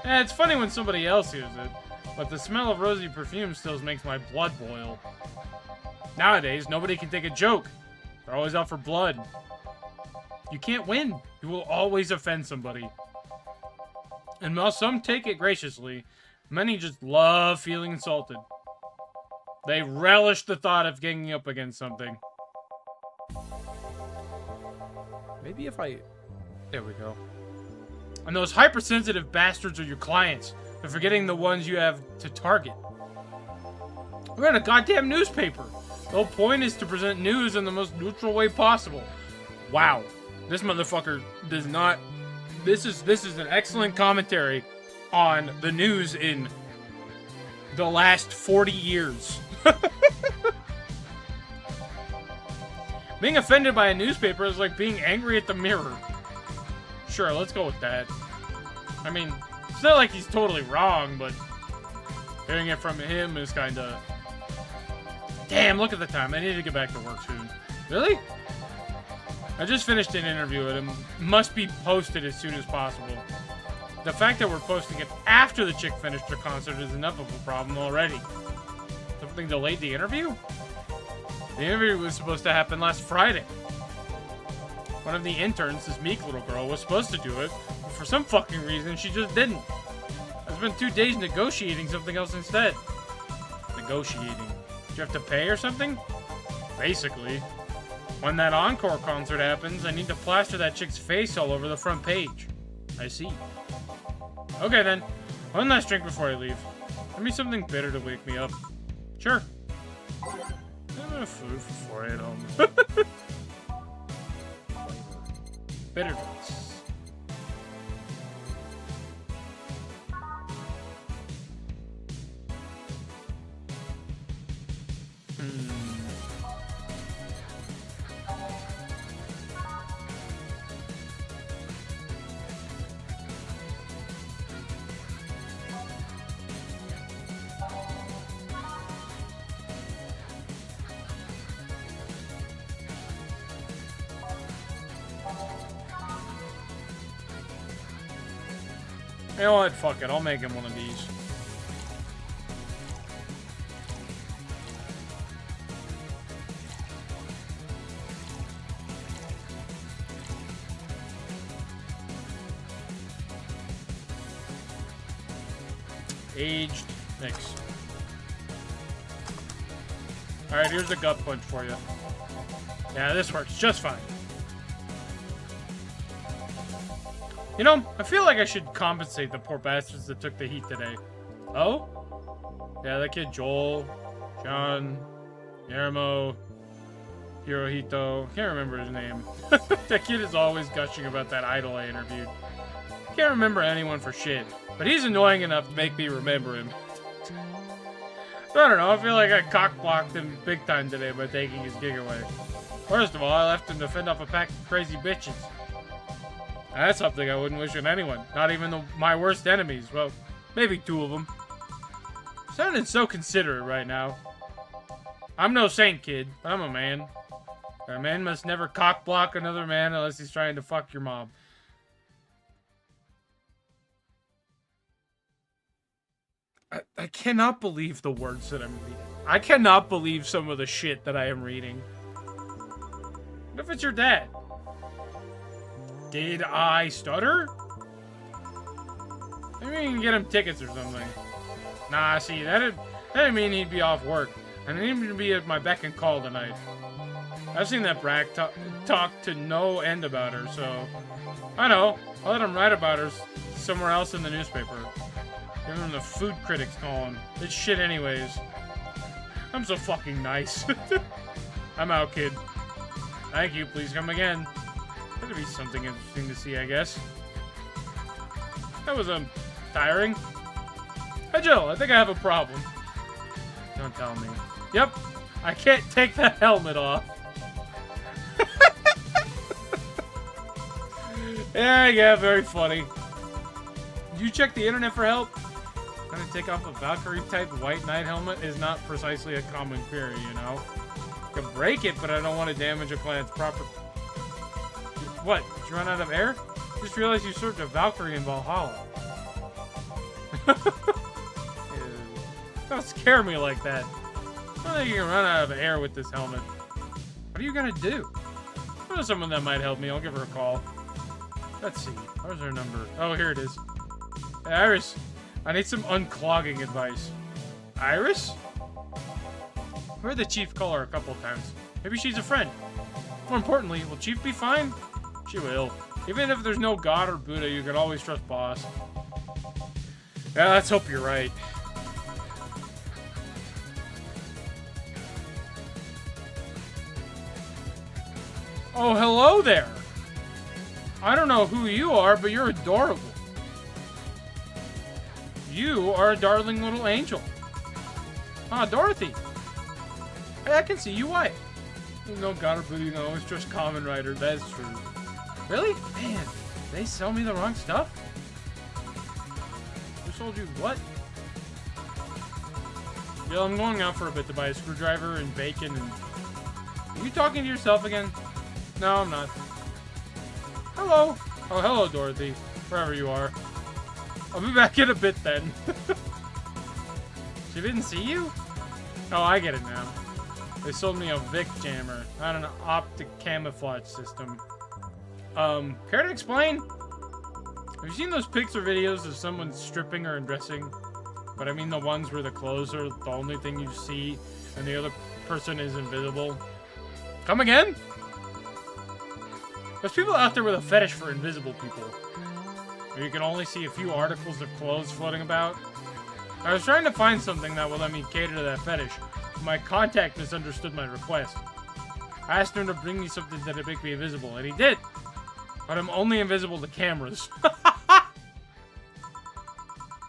It's funny when somebody else hears it, but the smell of rosy perfume still makes my blood boil. Nowadays, nobody can take a joke. They're always out for blood. You can't win. You will always offend somebody. And while some take it graciously, many just love feeling insulted. They relish the thought of ganging up against something. Maybe if I... there we go. And those hypersensitive bastards are your clients. They're forgetting the ones you have to target. We're in a goddamn newspaper. The whole point is to present news in the most neutral way possible. Wow. This motherfucker does not... This is an excellent commentary on the news in the last 40 years. Being offended by a newspaper is like being angry at the mirror. Sure, let's go with that. I mean, it's not like he's totally wrong, but hearing it from him is kind of... Damn, look at the time. I need to get back to work soon. Really? I just finished an interview with him. Must be posted as soon as possible. The fact that we're posting it after the chick finished her concert is enough of a problem already. Something delayed the interview? The interview was supposed to happen last Friday. One of the interns, this meek little girl, was supposed to do it, but for some fucking reason, she just didn't. I spent 2 days negotiating something else instead. Negotiating. Do you have to pay or something? Basically. When that encore concert happens, I need to plaster that chick's face all over the front page. I see. Okay then. One last drink before I leave. Give me something bitter to wake me up. Sure. I'm gonna food for 4 at home. Bitter drinks. You know what? Fuck it. I'll make him one of these. Aged mix. Alright, here's a gut punch for you. Yeah, this works just fine. You know, I feel like I should compensate the poor bastards that took the heat today. Oh? Yeah, that kid Joel, John, Yermo, Hirohito. Can't remember his name. That kid is always gushing about that idol I interviewed. Can't remember anyone for shit, but he's annoying enough to make me remember him. So I don't know, I feel like I cock-blocked him big time today by taking his gig away. First of all, I left him to fend off a pack of crazy bitches. That's something I wouldn't wish on anyone, not even my worst enemies. Well, maybe 2 of them. Sounding so considerate right now. I'm no saint, kid, but I'm a man. A man must never cock-block another man unless he's trying to fuck your mom. I cannot believe the words that I'm reading. I cannot believe some of the shit that I am reading. What if it's your dad? Did I stutter? Maybe you can get him tickets or something. Nah, see, that'd mean he'd be off work. And he'd even be at my beck and call tonight. I've seen that brat talk to no end about her, so... I know. I'll let him write about her somewhere else in the newspaper. Give him the food critics column. It's shit anyways. I'm so fucking nice. I'm out, kid. Thank you. Please come again. That'd be something interesting to see, I guess. That was, tiring. Hey, Jill, I think I have a problem. Don't tell me. Yep. I can't take the helmet off. Yeah, very funny. Did you check the internet for help? Trying to take off a Valkyrie-type White Knight helmet is not precisely a common query, you know? I can break it, but I don't want to damage a client's proper... What? Did you run out of air? Just realized you served a Valkyrie in Valhalla. Don't scare me like that. I don't think you can run out of air with this helmet. What are you gonna do? I know someone that might help me. I'll give her a call. Let's see. Where's her number? Oh, here it is. Hey, Iris. I need some unclogging advice. Iris? I heard the Chief call her a couple times. Maybe she's a friend. More importantly, will Chief be fine? She will. Even if there's no God or Buddha, you can always trust Boss. Yeah, let's hope you're right. Oh, hello there. I don't know who you are, but you're adorable. You are a darling little angel. Ah, Dorothy. Hey, I can see you white. There's no God or Buddha, you know, it's just Common Rider. That's true. Really? Man, they sell me the wrong stuff? Who sold you what? Yeah, I'm going out for a bit to buy a screwdriver and bacon and... Are you talking to yourself again? No, I'm not. Hello. Oh, hello, Dorothy. Wherever you are. I'll be back in a bit then. She didn't see you? Oh, I get it now. They sold me a Vic jammer, not an optic camouflage system. Care to explain? Have you seen those pics or videos of someone stripping or undressing? But I mean the ones where the clothes are the only thing you see and the other person is invisible. Come again? There's people out there with a fetish for invisible people. Where you can only see a few articles of clothes floating about. I was trying to find something that would let me cater to that fetish. My contact misunderstood my request. I asked him to bring me something that would make me invisible, and he did. But I'm only invisible to cameras.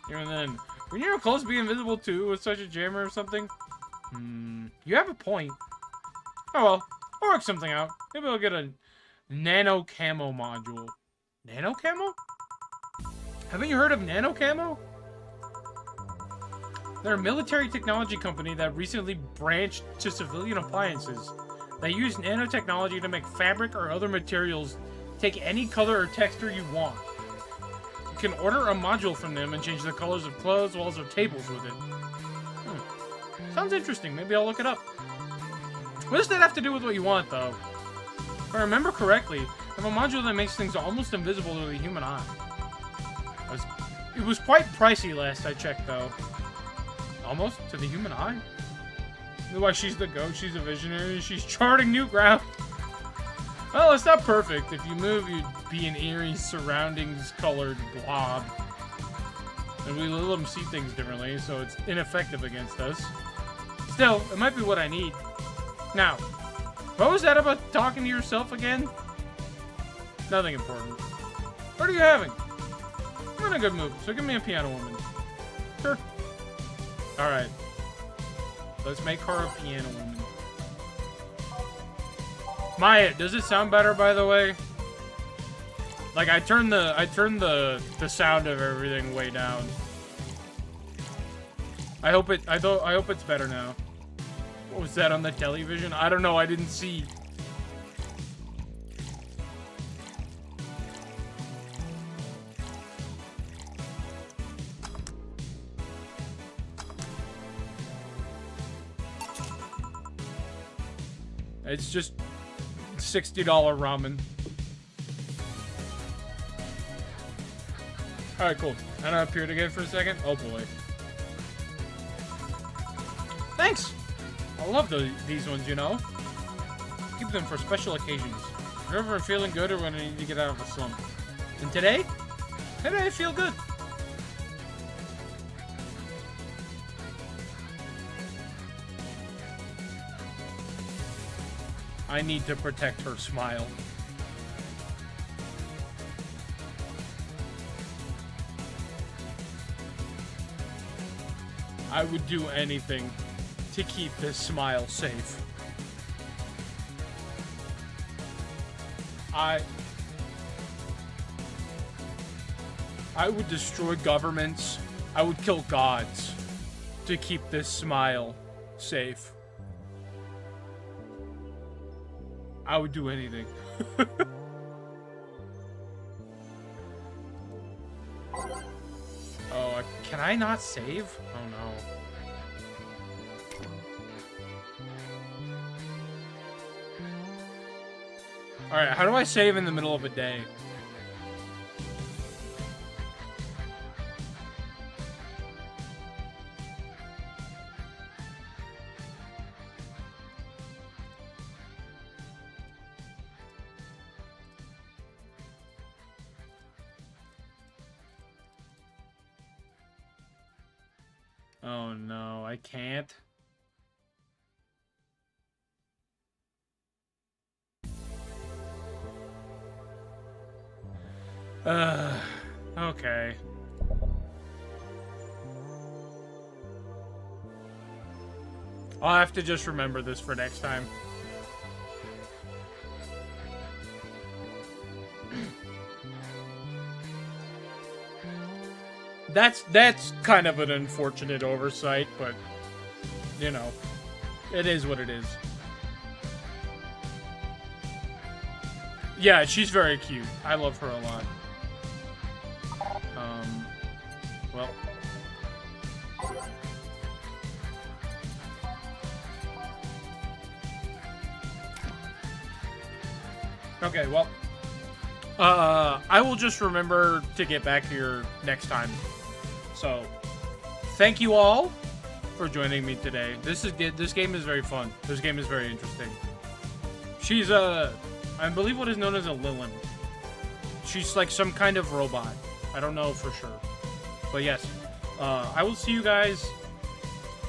Even then, wouldn't your clothes be invisible too with such a jammer or something? You have a point. Oh well, I'll work something out. Maybe I'll get a nano camo module. Nano camo? Haven't you heard of nano camo? They're a military technology company that recently branched to civilian appliances. They use nanotechnology to make fabric or other materials take any color or texture you want. You can order a module from them and change the colors of clothes, walls, or tables with it. Sounds interesting. Maybe I'll look it up. What does that have to do with what you want, though? If I remember correctly, I have a module that makes things almost invisible to the human eye. It was quite pricey last I checked, though. Almost to the human eye? Why she's the goat, she's a visionary, she's charting new ground. Well, it's not perfect. If you move, you'd be an eerie surroundings-colored blob. And we let them see things differently, so it's ineffective against us. Still, it might be what I need. Now, what was that about talking to yourself again? Nothing important. What are you having? I'm in a good mood, so give me a piano woman. Sure. Alright. Let's make her a piano woman. Maya, does it sound better, by the way? Like, I turned the sound of everything way down. I hope it's better now. What was that on the television? I don't know, I didn't see. It's just $60 ramen. Alright, cool. And I appeared again for a second. Oh boy. Thanks! I love these ones, you know? Keep them for special occasions. Whenever I'm feeling good or when I need to get out of a slump. And today? Today I feel good. I need to protect her smile. I would do anything to keep this smile safe. I would destroy governments. I would kill gods to keep this smile safe. I would do anything. Oh, can I not save? Oh no. Alright, how do I save in the middle of a day? Oh no, I can't. Okay. I'll have to just remember this for next time. That's kind of an unfortunate oversight, but you know, it is what it is. Yeah, she's very cute. I love her a lot. Well. Okay, well. I will just remember to get back here next time. So, thank you all for joining me today. This game is very fun. This game is very interesting. She's I believe what is known as a Lilin. She's like some kind of robot. I don't know for sure. But yes, I will see you guys.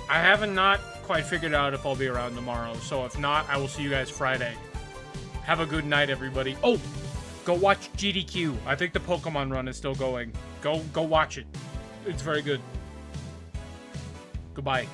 I haven't not quite figured out if I'll be around tomorrow. So if not, I will see you guys Friday. Have a good night, everybody. Oh, go watch GDQ. I think the Pokemon run is still going. Go watch it. It's very good. Goodbye.